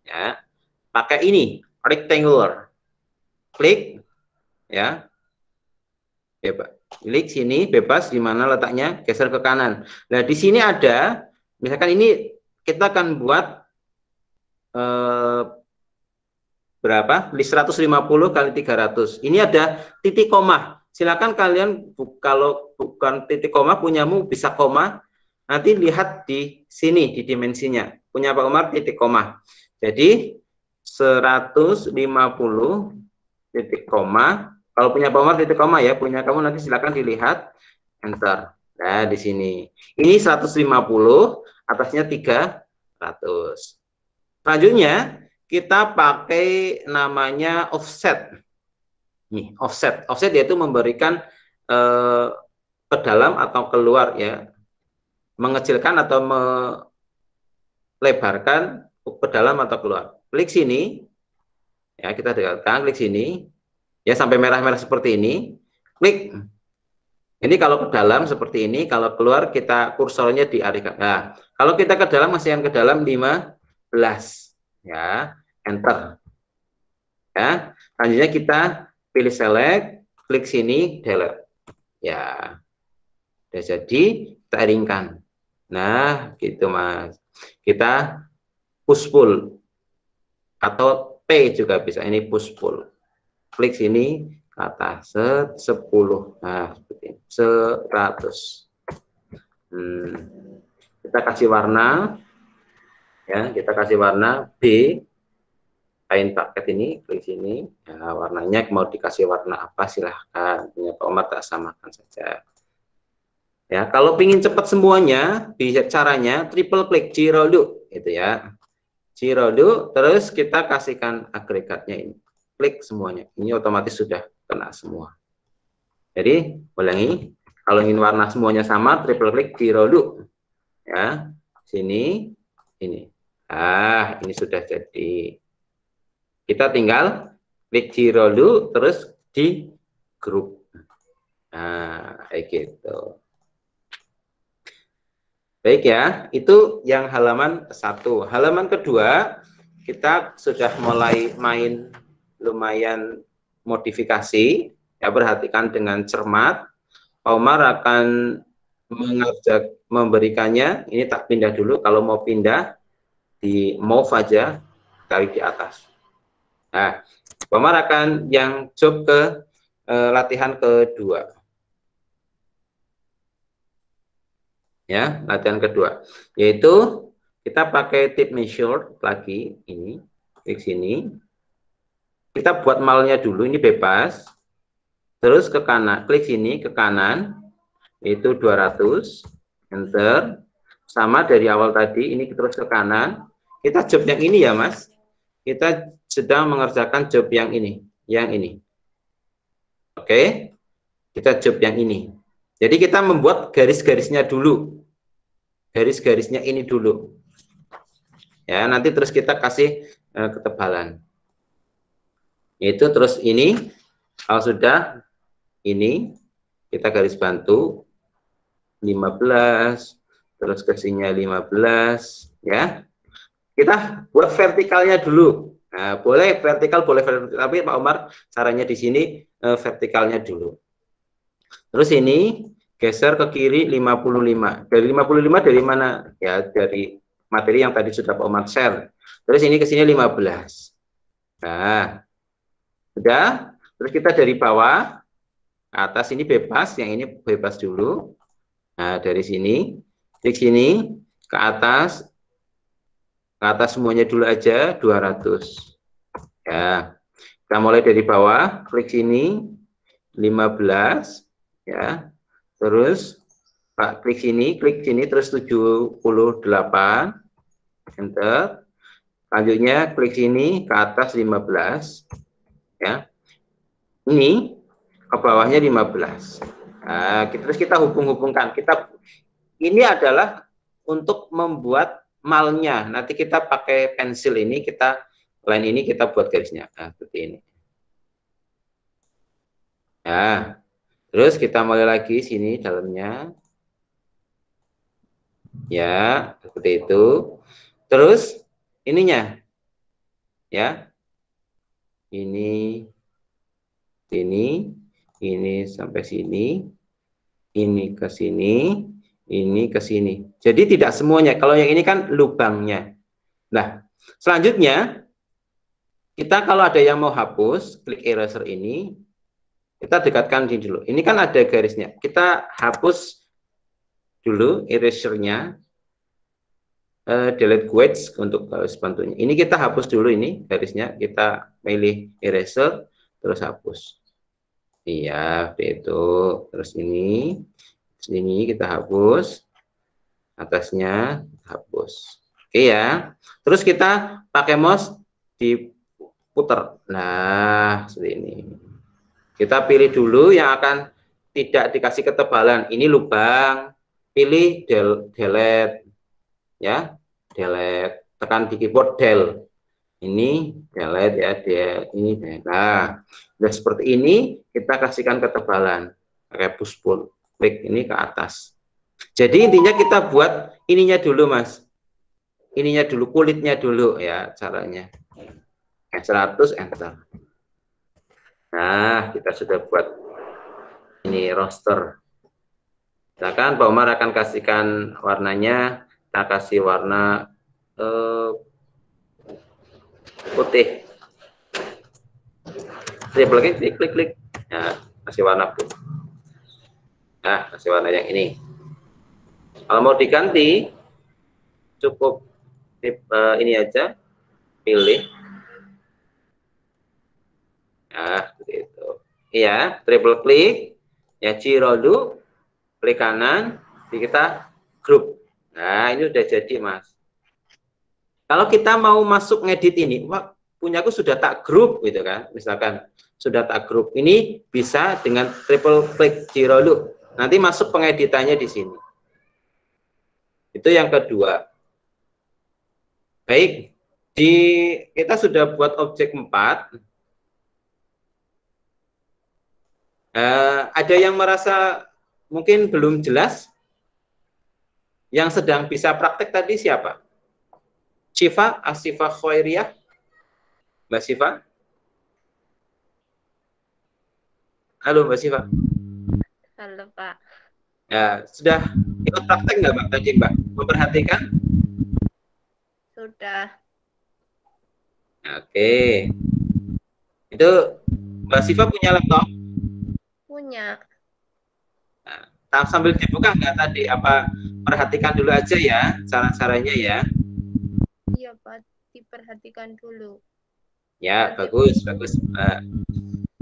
Speaker 1: Ya. Pakai ini, rectangular. Klik ya. Bebas. Klik sini bebas di mana letaknya, geser ke kanan. Nah, di sini ada misalkan ini kita akan buat berapa? 150 kali 300. Ini ada titik koma. Silakan kalian kalau bukan titik koma punyamu bisa koma. Nanti lihat di sini di dimensinya. Punya Pak Umar titik koma. Jadi 150 titik koma. Kalau punya Pak Umar titik koma ya, punya kamu nanti silakan dilihat. Enter. Nah, di sini. Ini 150, atasnya 300. Selanjutnya kita pakai namanya offset. Nih, offset. Offset yaitu memberikan ke dalam atau keluar ya. Mengecilkan atau melebarkan ke dalam atau keluar. Klik sini. Ya, kita dekatkan, klik sini. Ya, sampai merah-merah seperti ini. Klik. Ini kalau ke dalam seperti ini, kalau keluar kita kursornya dialihkan. Nah, kalau kita ke dalam masih yang ke dalam 15. Ya, enter. Ya, selanjutnya kita pilih select, klik sini, delete. Ya, udah jadi, kita ringkan. Nah, gitu Mas. Kita push pull atau P juga bisa. Ini push pull. Klik sini, ke atas, 10. Nah, seperti ini. 100. Kita kasih warna, ya, kita kasih warna B, kain paket ini, klik sini, ya, warnanya mau dikasih warna apa silahkan, punya Pak Umar tak samakan saja. Ya, kalau ingin cepat semuanya, bisa caranya triple klik Ciroldu, gitu ya. Ciroldu, terus kita kasihkan agregatnya ini, klik semuanya, ini otomatis sudah kena semua. Jadi, ulangi, kalau ingin warna semuanya sama, triple klik Ciroldu, ya, sini, ini. Ah, ini sudah jadi. Kita tinggal klik Ciroldu, terus di grup. Nah, kayak gitu. Baik ya, itu yang halaman 1. Halaman kedua, kita sudah mulai main lumayan modifikasi. Ya, perhatikan dengan cermat. Pak Umar akan memberikannya. Ini tak pindah dulu. Kalau mau pindah, di move aja, tarik di atas. Nah, Pak Umar akan yang job ke latihan kedua. Ya, latihan kedua, yaitu kita pakai tip measure lagi, ini klik sini, kita buat malnya dulu, ini bebas, terus ke kanan, klik sini ke kanan, itu 200, enter, sama dari awal tadi, ini terus ke kanan, kita job yang ini ya Mas, kita sedang mengerjakan job yang ini, oke, kita job yang ini, jadi kita membuat garis-garisnya dulu, garis-garisnya ini dulu. Ya, nanti terus kita kasih ketebalan. Itu terus ini, kalau sudah ini, kita garis bantu 15, terus kesininya 15, ya. Kita buat vertikalnya dulu. Nah, boleh vertikal, boleh vertikal, tapi Pak Umar caranya di sini vertikalnya dulu. Terus ini geser ke kiri 55. Dari 55 dari mana? Ya, dari materi yang tadi sudah Pak Umar share. Terus ini ke sini 15. Nah, sudah. Terus kita dari bawah ke atas ini bebas, yang ini bebas dulu. Nah, dari sini, klik sini ke atas semuanya dulu aja 200. Ya. Kita mulai dari bawah, klik sini 15, ya. Terus Pak klik sini terus 78, enter. Selanjutnya klik sini ke atas 15, ya. Ini ke bawahnya 15. Nah, terus kita hubung-hubungkan. Ini adalah untuk membuat malnya. Nanti kita pakai pensil ini, line ini kita buat garisnya. Nah, seperti ini. Nah, terus kita mulai lagi sini dalamnya. Ya, seperti itu. Terus ininya. Ya. Ini sampai sini. Ini ke sini, ini ke sini. Jadi tidak semuanya. Kalau yang ini kan lubangnya. Nah, selanjutnya kita kalau ada yang mau hapus, klik eraser ini. Kita dekatkan ini dulu. Ini kan ada garisnya. Kita hapus dulu erasernya. Delete wedge untuk garis bantunya. Ini kita hapus dulu ini garisnya. Kita pilih eraser, terus hapus. Iya, itu. Terus ini kita hapus. Atasnya hapus. Oke ya. Terus kita pakai mouse diputar. Nah, seperti ini. Kita pilih dulu yang akan tidak dikasih ketebalan. Ini lubang. Pilih delete. Ya, delete. Tekan di keyboard del. Ini delete ya, ini delete. Nah, udah seperti ini kita kasihkan ketebalan. Pakai push pull. Klik ini ke atas. Jadi intinya kita buat ininya dulu Mas. Ininya dulu, kulitnya dulu ya caranya. 100 enter. Nah, kita sudah buat ini roster. Misalkan Pak Umar akan kasihkan warnanya, kita kasih warna putih. Triple klik. Nah, masih warna blue. Nah, masih warna yang ini. Kalau mau diganti, cukup ini aja, pilih. Nah, begitu. Iya, triple klik, ya Cirolu, klik kanan, di kita grup. Nah, ini udah jadi, Mas. Kalau kita mau masuk ngedit ini, wah, punyaku sudah tak grup, gitu kan. Misalkan, sudah tak grup. Ini bisa dengan triple klik Cirolu. Nanti masuk pengeditannya di sini. Itu yang kedua. Baik, kita sudah buat objek 4. Ada yang merasa mungkin belum jelas? Yang sedang bisa praktek tadi siapa? Syifa, Asifa Khairiyah? Mbak Syifa? Halo Mbak Syifa.
Speaker 3: Halo Pak.
Speaker 1: Ya, sudah ikut praktek nggak Mbak tadi Mbak? Memperhatikan?
Speaker 3: Sudah.
Speaker 1: Oke. Itu Mbak Syifa punya laptop?
Speaker 3: Punya.
Speaker 1: Nah, sambil dibuka nggak tadi? Apa perhatikan dulu aja ya cara-caranya ya?
Speaker 3: Iya Pak, diperhatikan dulu.
Speaker 1: Ya, bagus, bagus.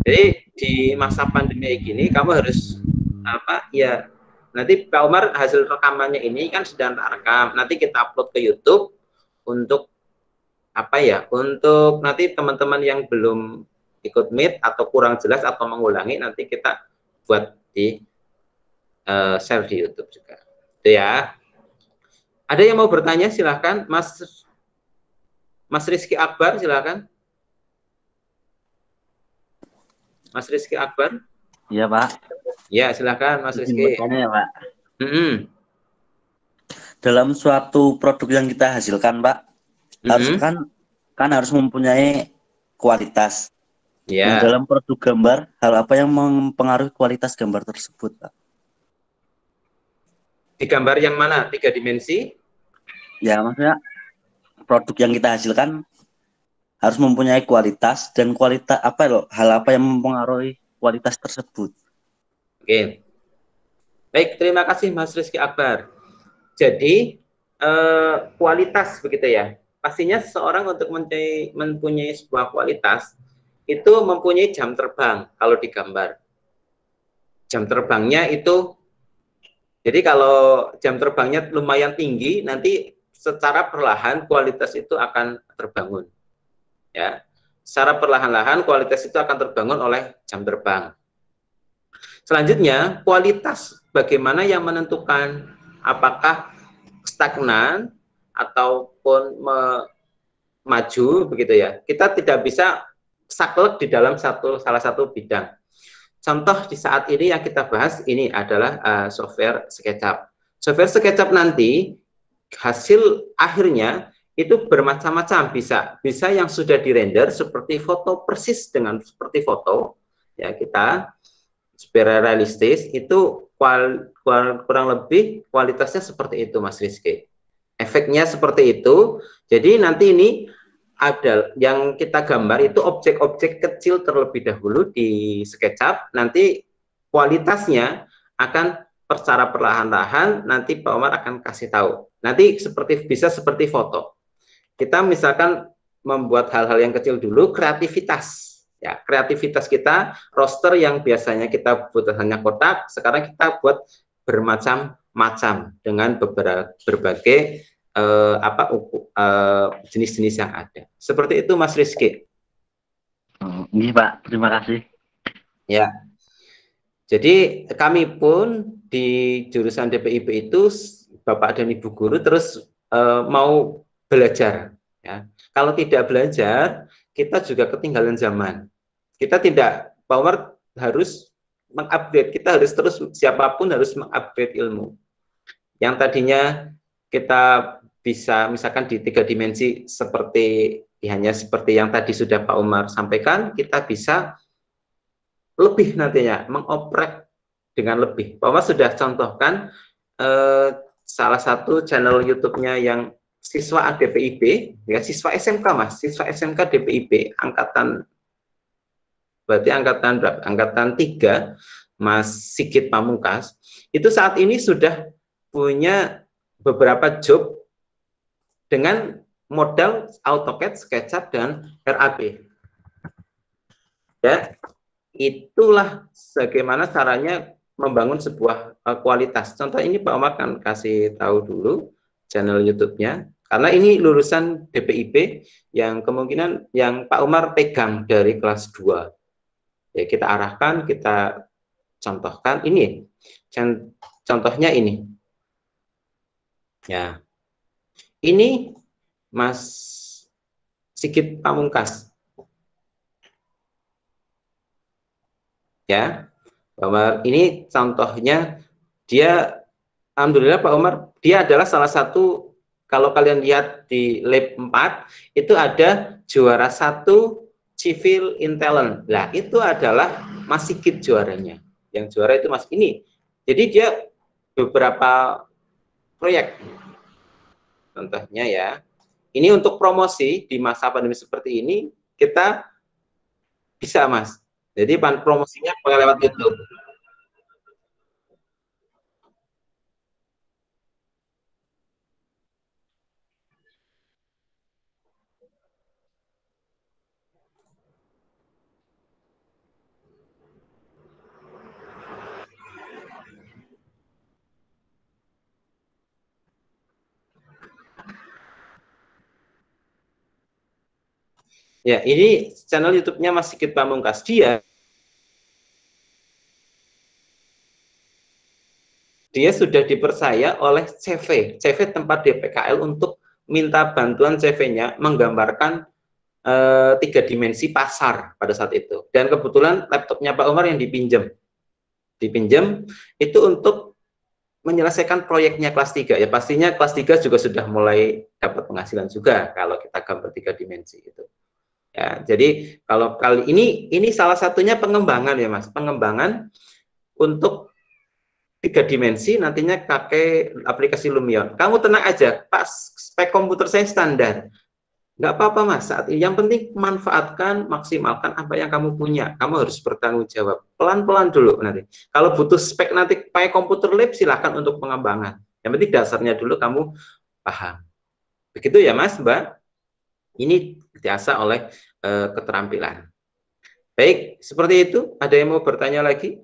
Speaker 1: Jadi di masa pandemi gini kamu harus apa ya, nanti Pak Umar hasil rekamannya ini kan sedang tak rekam, nanti kita upload ke YouTube untuk apa ya, untuk nanti teman-teman yang belum ikut Meet atau kurang jelas atau mengulangi, nanti kita buat di share di YouTube juga. Itu ya. Ada yang mau bertanya silahkan, Mas Rizky Akbar silahkan. Mas Rizky Akbar.
Speaker 4: Iya Pak.
Speaker 1: Ya silahkan Mas Rizky.
Speaker 4: Ya, Pak.
Speaker 5: Dalam suatu produk yang kita hasilkan Pak, harus kan harus mempunyai kualitas.
Speaker 1: Ya.
Speaker 5: Nah, dalam produk gambar, hal apa yang mempengaruhi kualitas gambar tersebut Pak?
Speaker 1: Di gambar yang mana? 3 dimensi?
Speaker 5: Ya maksudnya produk yang kita hasilkan harus mempunyai kualitas, dan kualitas apa loh? Hal apa yang mempengaruhi kualitas tersebut? Oke.
Speaker 1: Baik, terima kasih Mas Rizky Akbar. Jadi kualitas begitu ya. Pastinya seseorang untuk mempunyai sebuah kualitas itu mempunyai jam terbang kalau digambar. Jam terbangnya itu, jadi kalau jam terbangnya lumayan tinggi, nanti secara perlahan kualitas itu akan terbangun. Ya, secara perlahan-lahan kualitas itu akan terbangun oleh jam terbang. Selanjutnya, kualitas bagaimana yang menentukan apakah stagnan ataupun maju begitu ya. Kita tidak bisa saklek di dalam salah satu bidang. Contoh di saat ini yang kita bahas ini adalah software SketchUp. Software SketchUp nanti hasil akhirnya itu bermacam-macam, bisa yang sudah dirender seperti foto, persis dengan seperti foto ya, kita supaya realistis itu kurang lebih kualitasnya seperti itu Mas Rizky, efeknya seperti itu. Jadi nanti ini ada yang kita gambar itu objek-objek kecil terlebih dahulu di SketchUp, nanti kualitasnya akan secara perlahan-lahan nanti Pak Omar akan kasih tahu. Nanti bisa seperti foto. Kita misalkan membuat hal-hal yang kecil dulu, kreativitas. Ya, kreativitas kita, roster yang biasanya kita buat hanya kotak, sekarang kita buat bermacam-macam dengan berbagai jenis-jenis yang ada. Seperti itu Mas Rizky.
Speaker 4: Iya Pak, terima kasih.
Speaker 1: Ya. Jadi kami pun di jurusan DPIP itu Bapak dan Ibu guru terus mau belajar ya. Kalau tidak belajar, kita juga ketinggalan zaman. Kita tidak, Pak Umar harus mengupdate, kita harus terus, siapapun harus mengupdate ilmu. Yang tadinya kita bisa misalkan di 3 dimensi seperti hanya seperti yang tadi sudah Pak Umar sampaikan, kita bisa lebih nantinya mengoprek dengan lebih. Pak Umar sudah contohkan salah satu channel YouTube-nya yang siswa DPIP, ya siswa SMK Mas, siswa SMK DPIP angkatan berarti angkatan berapa? Angkatan 3, Mas Sigit Pamungkas, itu saat ini sudah punya beberapa job dengan modal AutoCAD, SketchUp, dan RAB. Ya, itulah bagaimana caranya membangun sebuah kualitas. Contoh ini Pak Omar kan kasih tahu dulu channel YouTube-nya, karena ini lulusan DPIP yang kemungkinan yang Pak Umar pegang dari kelas 2. Ya, kita arahkan, kita contohkan ini. Contohnya ini. Ya. Ini Mas Sigit Pamungkas. Ya. Pak Umar, ini contohnya dia, alhamdulillah Pak Umar, dia adalah salah satu, kalau kalian lihat di lab 4 itu ada juara 1 civil in talent. Nah, itu adalah Mas Sigit juaranya. Yang juara itu Mas ini. Jadi dia beberapa proyek. Contohnya ya. Ini untuk promosi di masa pandemi seperti ini kita bisa, Mas. Jadi promosinya boleh lewat YouTube. Ya, ini channel YouTube-nya Mas Sigit Pamungkas. Dia sudah dipercaya oleh CV tempat DPKL untuk minta bantuan CV-nya menggambarkan 3 dimensi pasar pada saat itu. Dan kebetulan laptopnya Pak Umar yang dipinjam itu untuk menyelesaikan proyeknya kelas 3. Ya pastinya kelas 3 juga sudah mulai dapat penghasilan juga kalau kita gambar 3 dimensi itu. Ya, jadi kalau kali ini salah satunya pengembangan ya Mas, pengembangan untuk 3 dimensi nantinya pakai aplikasi Lumion. Kamu tenang aja, Pak, spek komputer saya standar. Nggak apa-apa Mas, saat ini yang penting manfaatkan, maksimalkan apa yang kamu punya. Kamu harus bertanggung jawab. Pelan-pelan dulu nanti. Kalau butuh spek nanti pakai komputer lab, silahkan untuk pengembangan. Yang penting dasarnya dulu kamu paham. Begitu ya Mas, Mbak? Ini diasah oleh keterampilan. Baik, seperti itu. Ada yang mau bertanya lagi?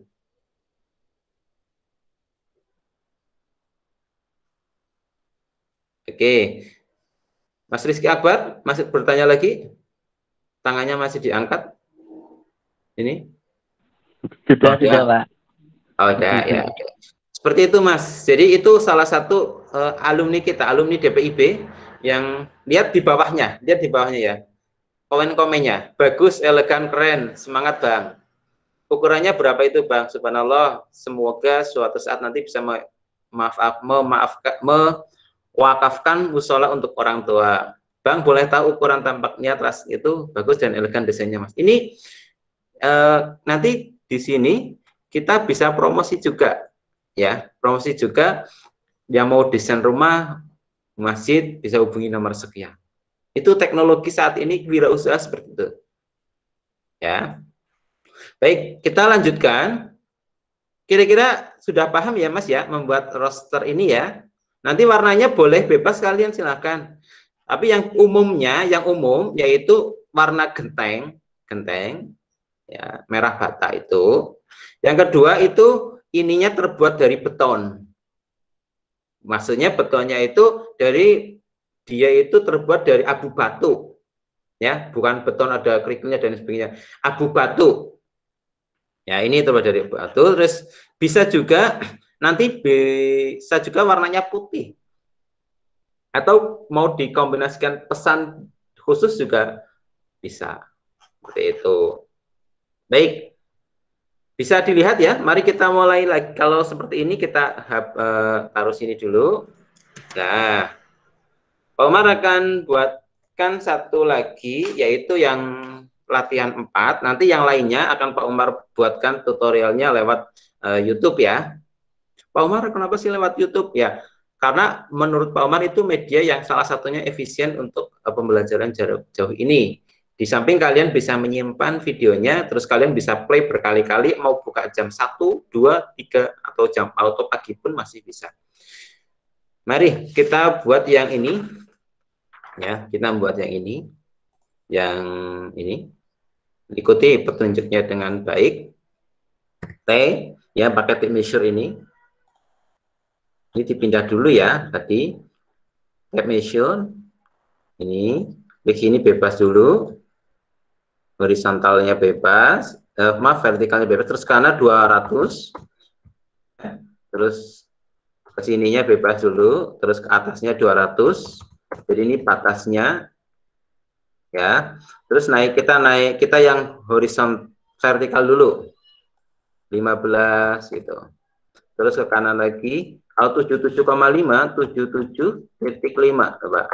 Speaker 1: Oke. Mas Rizky Akbar, masih bertanya lagi? Tangannya masih diangkat? Ini?
Speaker 4: Sudah,
Speaker 1: ya.
Speaker 4: Pak.
Speaker 1: Oh, udah, ya. Seperti itu, Mas. Jadi itu salah satu alumni kita, alumni DPIB, yang lihat di bawahnya ya. Komen-komennya, bagus, elegan, keren, semangat Bang. Ukurannya berapa itu Bang? Subhanallah, semoga suatu saat nanti bisa mewakafkan musola untuk orang tua. Bang, boleh tahu ukuran tampaknya teras itu bagus dan elegan desainnya Mas. Ini nanti di sini kita bisa promosi juga, ya, promosi juga. Yang mau desain rumah, masjid, bisa hubungi nomor sekian. Itu teknologi saat ini wirausaha seperti itu. Ya. Baik, kita lanjutkan. Kira-kira sudah paham ya Mas ya membuat roster ini ya. Nanti warnanya boleh bebas kalian silakan. Tapi yang umumnya, yang umum yaitu warna genteng ya, merah bata itu. Yang kedua itu ininya terbuat dari beton. Maksudnya betonnya itu dia itu terbuat dari abu batu, ya, bukan beton ada kerikilnya dan sebagainya. Abu batu, ya, ini terbuat dari abu batu. Terus bisa juga nanti bisa juga warnanya putih, atau mau dikombinasikan pesan khusus juga bisa, seperti itu. Baik, bisa dilihat ya. Mari kita mulai lagi. Kalau seperti ini kita taruh sini dulu. Nah, Pak Umar akan buatkan satu lagi, yaitu yang latihan 4. Nanti yang lainnya akan Pak Umar buatkan tutorialnya lewat YouTube ya. Pak Umar, kenapa sih lewat YouTube? Ya, karena menurut Pak Umar itu media yang salah satunya efisien untuk pembelajaran jarak jauh ini. Di samping kalian bisa menyimpan videonya, terus kalian bisa play berkali-kali, mau buka jam 1, 2, 3, atau jam auto pagi pun masih bisa. Mari kita buat yang ini. Ya, kita buat yang ini. Yang ini. Ikuti petunjuknya dengan baik. T, ya pakai tape measure ini. Ini dipindah dulu ya, tadi. Tape measure. Ini. Klik sini bebas dulu. Horizontalnya bebas, maaf vertikalnya bebas, terus kanan 200, terus ke sininya bebas dulu, terus ke atasnya 200, jadi ini batasnya, ya. Terus kita yang horizontal vertikal dulu, 15 gitu. Terus ke kanan lagi, kalau 77,5, 77,5, coba.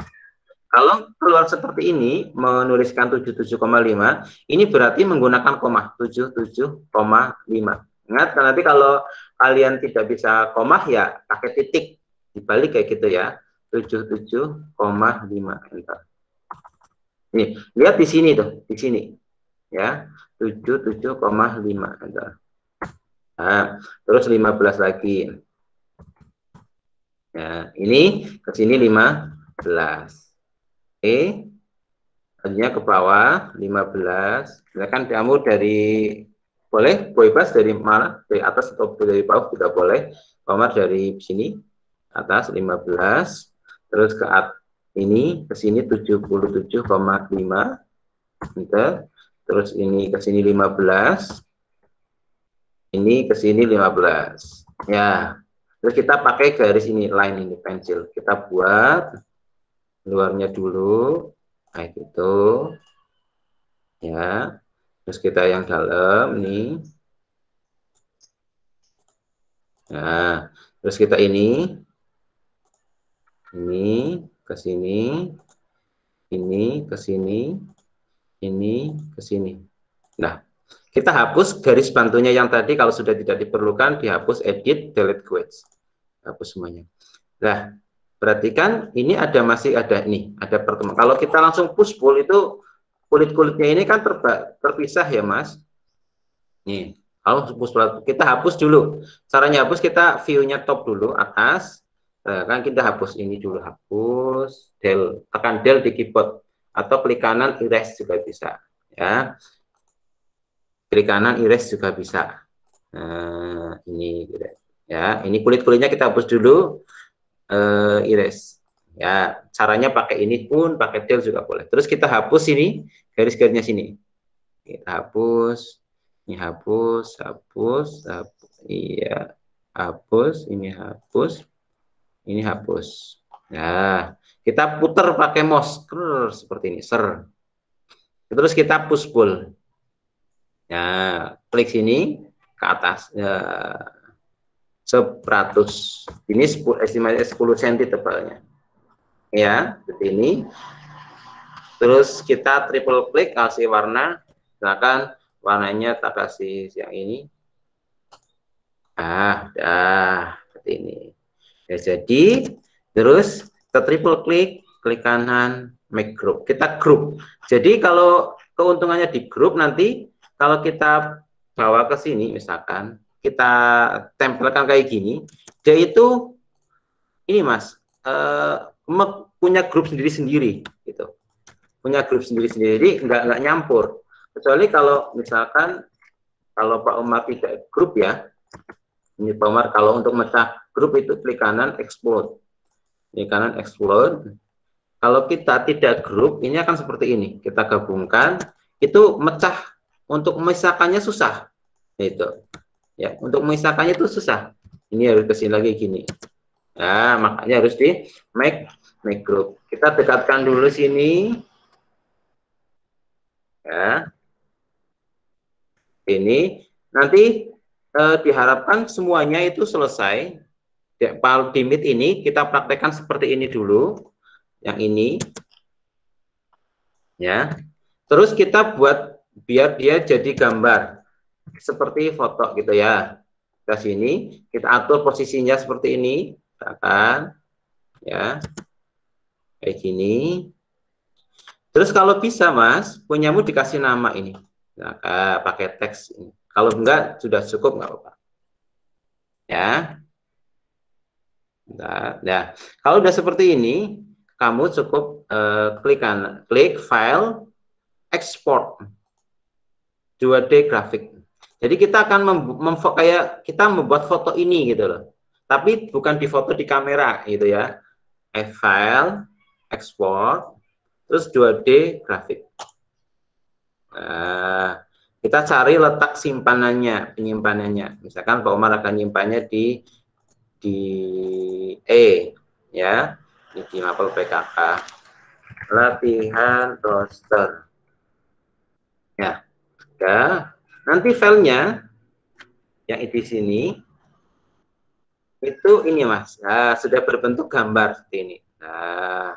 Speaker 1: Kalau keluar seperti ini, menuliskan 77,5, ini berarti menggunakan koma, 77,5. Ingat, nanti kalau kalian tidak bisa koma, ya pakai titik. Dibalik kayak gitu ya, 77,5. Nih, lihat di sini tuh, di sini. Ya, 77,5. Nah, terus 15 lagi. Ya, ini ke sini 15. Selanjutnya ke bawah 15. Silakan kamu dari boleh bebas dari mana, dari atas atau dari bawah juga boleh. Komar dari sini atas 15, terus ke ini ke sini 77,5 meter, terus ini ke sini 15, ini ke sini 15. Ya, terus kita pakai garis ini, line ini, pensil. Kita buat luarnya dulu kayak gitu ya, terus kita yang dalam nih, nah terus kita ini ke sini, ini ke sini, ini ke sini. Nah, kita hapus garis bantunya yang tadi, kalau sudah tidak diperlukan dihapus, edit, delete quotes, hapus semuanya. Nah, perhatikan ini masih ada nih, ada pertemuan. Kalau kita langsung push pull itu kulit-kulitnya ini kan terpisah ya Mas. Nih, kalau push pull kita hapus dulu. Caranya hapus, kita view-nya top dulu atas. Kan kita hapus ini dulu, hapus, tekan del di keyboard atau klik kanan erase juga bisa ya. Klik kanan erase juga bisa. Nah, ini ya, ini kulit-kulitnya kita hapus dulu. Erase ya, caranya pakai ini pun, pakai del juga boleh. Terus kita hapus ini garis-garisnya sini, kita hapus, ini hapus, iya hapus, ini hapus. Nah, kita putar pakai mouse seperti ini, terus kita push pull ya, klik sini ke atas ya, 100. Ini estimasi 10 cm tebalnya. Ya, seperti ini. Terus kita triple klik, kasih warna. Silakan warnanya tak kasih yang ini. Seperti ini. Ya, jadi terus kita triple klik, klik kanan, make group. Kita group. Jadi kalau keuntungannya di group, nanti kalau kita bawa ke sini misalkan, kita tempelkan kayak gini, dia itu ini Mas, punya grup sendiri-sendiri gitu, punya grup sendiri-sendiri, nggak nyampur. Kecuali kalau misalkan kalau Pak Umar tidak grup ya, ini Pak Umar kalau untuk mecah grup itu klik kanan explode, klik kanan explode. Kalau kita tidak grup, ini akan seperti ini, kita gabungkan, itu mecah, untuk memisahkannya susah itu. Ya, untuk memisahkannya itu susah. Ini harus kesini lagi gini. Nah, makanya harus di make group. Kita dekatkan dulu sini. Ya. Ini nanti diharapkan semuanya itu selesai. Di Meet ini kita praktekkan seperti ini dulu. Yang ini. Ya. Terus kita buat biar dia jadi gambar. Seperti foto gitu ya. Ke sini kita atur posisinya seperti ini, misalkan ya kayak gini. Terus kalau bisa Mas, punyamu dikasih nama ini. Nah, pakai teks ini. Kalau enggak, sudah cukup nggak apa-apa. Ya. Nah, kalau udah seperti ini, kamu cukup klik file, export 2D grafik. Jadi kita akan kayak kita membuat foto ini gitu loh. Tapi bukan difoto di kamera gitu ya. File, export, terus 2D grafik. Nah, kita cari letak simpanannya, penyimpanannya. Misalkan Pak Umar akan nyimpannya di E ya, di mapel PKK latihan roster ya. Nanti filenya yang di sini itu ini Mas, nah, sudah berbentuk gambar seperti ini. Nah,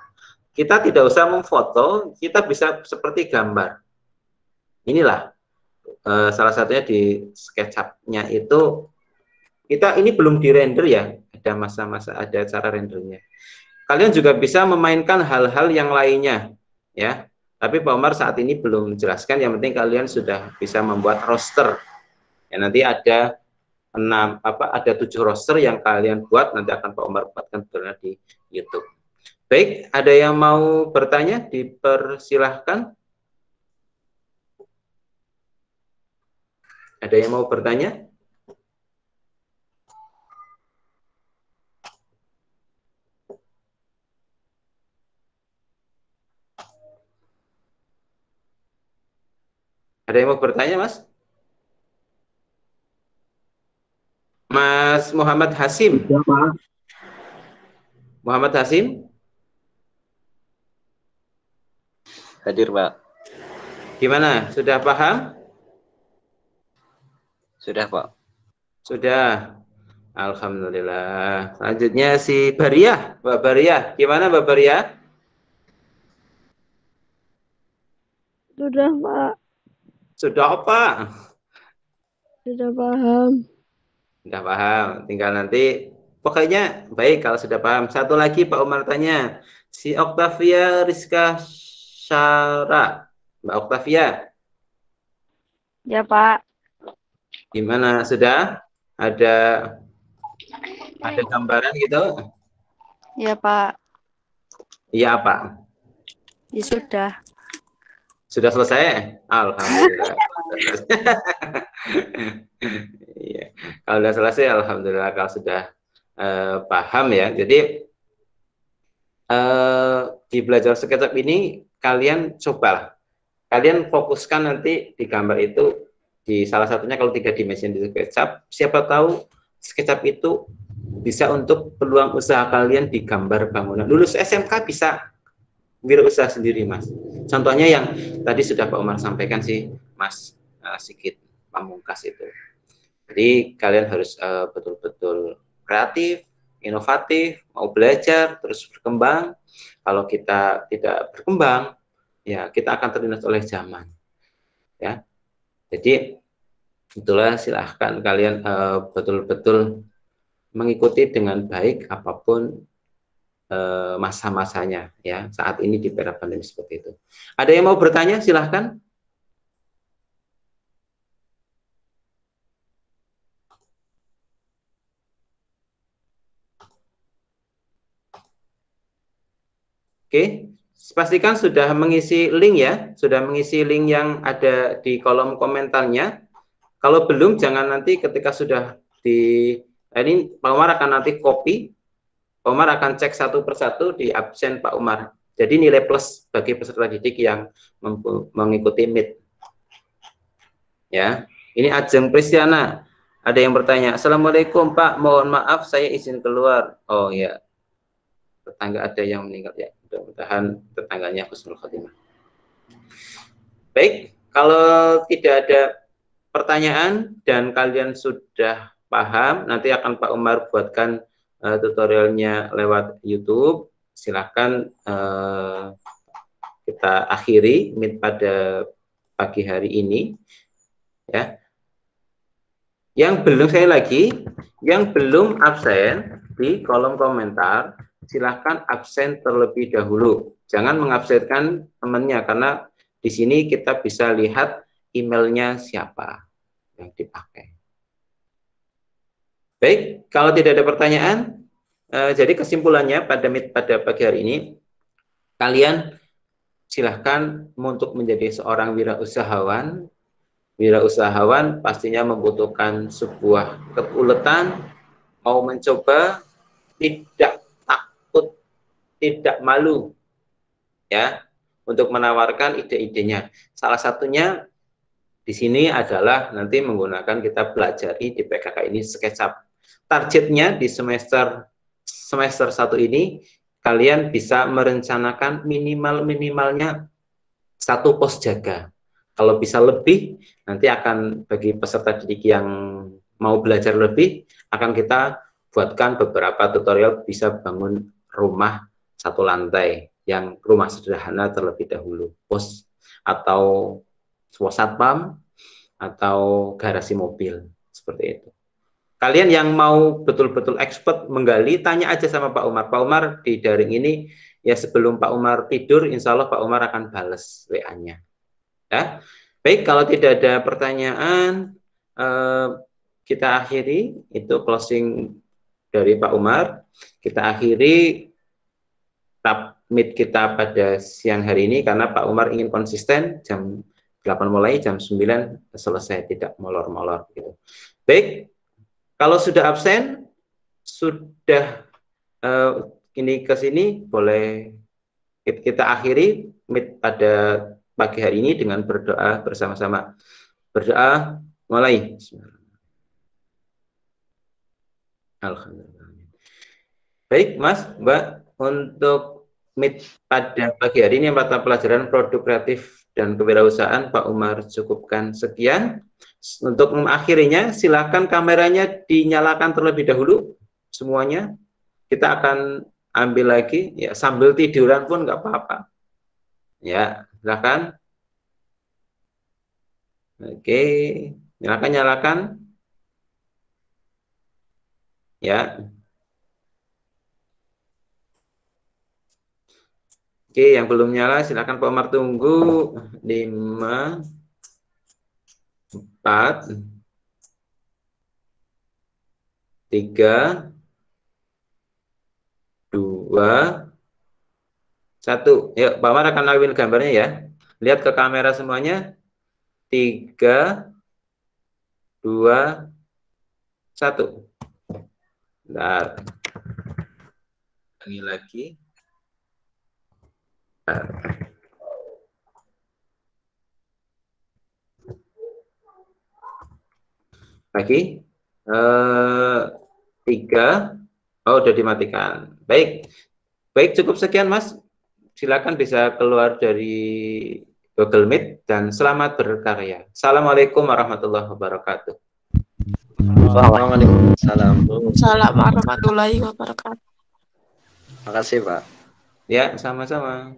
Speaker 1: kita tidak usah memfoto, kita bisa seperti gambar. Inilah salah satunya di SketchUp-nya itu kita ini belum di render ya, ada masa-masa ada cara rendernya. Kalian juga bisa memainkan hal-hal yang lainnya ya. Tapi Pak Umar saat ini belum menjelaskan, yang penting kalian sudah bisa membuat roster. Ya, nanti ada 7 roster yang kalian buat, nanti akan Pak Umar buatkan di YouTube. Baik, ada yang mau bertanya? Dipersilahkan. Ada yang mau bertanya? Ada yang mau bertanya, Mas? Mas Muhammad Hasim.
Speaker 4: Ya, Pak.
Speaker 1: Muhammad Hasim?
Speaker 2: Hadir, Pak.
Speaker 1: Gimana? Sudah paham?
Speaker 2: Sudah, Pak.
Speaker 1: Sudah. Alhamdulillah. Selanjutnya si Bariah. Mbak Bariah. Gimana Mbak Bariah?
Speaker 6: Sudah, Pak.
Speaker 1: Sudah apa?
Speaker 6: Sudah paham.
Speaker 1: Sudah paham. Tinggal nanti. Pokoknya baik kalau sudah paham. Satu lagi Pak Umar tanya. Si Octavia Rizka Syara. Mbak Octavia.
Speaker 6: Ya, Pak.
Speaker 1: Gimana? Sudah? Ada gambaran gitu?
Speaker 6: Ya, Pak.
Speaker 1: Iya, Pak.
Speaker 6: Ya, sudah.
Speaker 1: Sudah selesai? Alhamdulillah. Iya. Kalau sudah selesai, alhamdulillah. Kalau sudah paham ya. Jadi di belajar SketchUp ini kalian cobalah. Kalian fokuskan nanti di gambar itu, di salah satunya kalau 3 dimensi di SketchUp. Siapa tahu SketchUp itu bisa untuk peluang usaha kalian di gambar bangunan. Lulus SMK bisa wirausaha sendiri, Mas. Contohnya yang tadi sudah Pak Umar sampaikan sih, Mas Sigit Pamungkas itu. Jadi kalian harus betul-betul kreatif, inovatif, mau belajar, terus berkembang. Kalau kita tidak berkembang, ya kita akan tertindas oleh zaman. Ya, jadi itulah silahkan kalian betul-betul mengikuti dengan baik apapun masa-masanya ya saat ini di era pandemi seperti itu. Ada yang mau bertanya? Silahkan. Oke, pastikan sudah mengisi link ya, sudah mengisi link yang ada di kolom komentarnya. Kalau belum, jangan nanti ketika sudah ini Pak Umar akan nanti copy. Pak Umar akan cek satu persatu di absen Pak Umar. Jadi nilai plus bagi peserta didik yang mengikuti Meet. Ya, ini Ajeng Pristiana. Ada yang bertanya, Assalamualaikum Pak, mohon maaf saya izin keluar. Oh ya, tetangga ada yang meninggal ya. Mudah-mudahan tetangganya husnul khotimah. Baik, kalau tidak ada pertanyaan dan kalian sudah paham, nanti akan Pak Umar buatkan tutorialnya lewat YouTube. Silahkan kita akhiri Meet pada pagi hari ini ya. Yang belum, saya lagi yang belum absen di kolom komentar, silahkan absen terlebih dahulu. Jangan mengabsenkan temannya, karena di sini kita bisa lihat emailnya siapa yang dipakai. Baik, kalau tidak ada pertanyaan, jadi kesimpulannya pada pagi hari ini, kalian silahkan untuk menjadi seorang wirausahawan. Wirausahawan pastinya membutuhkan sebuah keuletan, mau mencoba, tidak takut, tidak malu, ya, untuk menawarkan ide-idenya. Salah satunya di sini adalah nanti menggunakan kita pelajari di PKK ini SketchUp. Targetnya di semester 1 ini kalian bisa merencanakan minimalnya 1 pos jaga. Kalau bisa lebih, nanti akan bagi peserta didik yang mau belajar lebih, akan kita buatkan beberapa tutorial bisa bangun rumah 1 lantai, yang rumah sederhana terlebih dahulu, pos atau pos satpam atau garasi mobil, seperti itu. Kalian yang mau betul-betul expert menggali, tanya aja sama Pak Umar. Pak Umar di daring ini, ya sebelum Pak Umar tidur, insya Allah Pak Umar akan balas WA-nya. Ya, baik, kalau tidak ada pertanyaan, kita akhiri itu closing dari Pak Umar. Kita akhiri meet kita pada siang hari ini karena Pak Umar ingin konsisten, jam 8 mulai, jam 9 selesai, tidak molor-molor gitu. Baik, kalau sudah absen, sudah ini ke sini, boleh kita akhiri meet pada pagi hari ini dengan berdoa bersama-sama. Berdoa, mulai. Alhamdulillah. Baik, Mas, Mbak, untuk meet pada pagi hari ini mata pelajaran produk kreatif dan kewirausahaan Pak Umar cukupkan sekian. Untuk mengakhirinya, silakan kameranya dinyalakan terlebih dahulu semuanya. Kita akan ambil lagi, ya sambil tiduran pun nggak apa-apa. Ya, silakan. Oke, nyalakan. Ya. Oke, yang belum nyala silakan Pak Umar tunggu. 5, 4, 3, 2, 1. Yuk, Pak Umar akan ambil gambarnya ya. Lihat ke kamera semuanya. 3, 2, 1. Bentar. Ini lagi. Lagi. 3. Oh, udah dimatikan. Baik. Baik, cukup sekian, Mas. Silakan bisa keluar dari Google Meet dan selamat berkarya. Assalamualaikum warahmatullahi wabarakatuh.
Speaker 7: Waalaikumsalam.
Speaker 8: Salam warahmatullahi wabarakatuh.
Speaker 7: Makasih, Pak.
Speaker 1: Ya, sama-sama.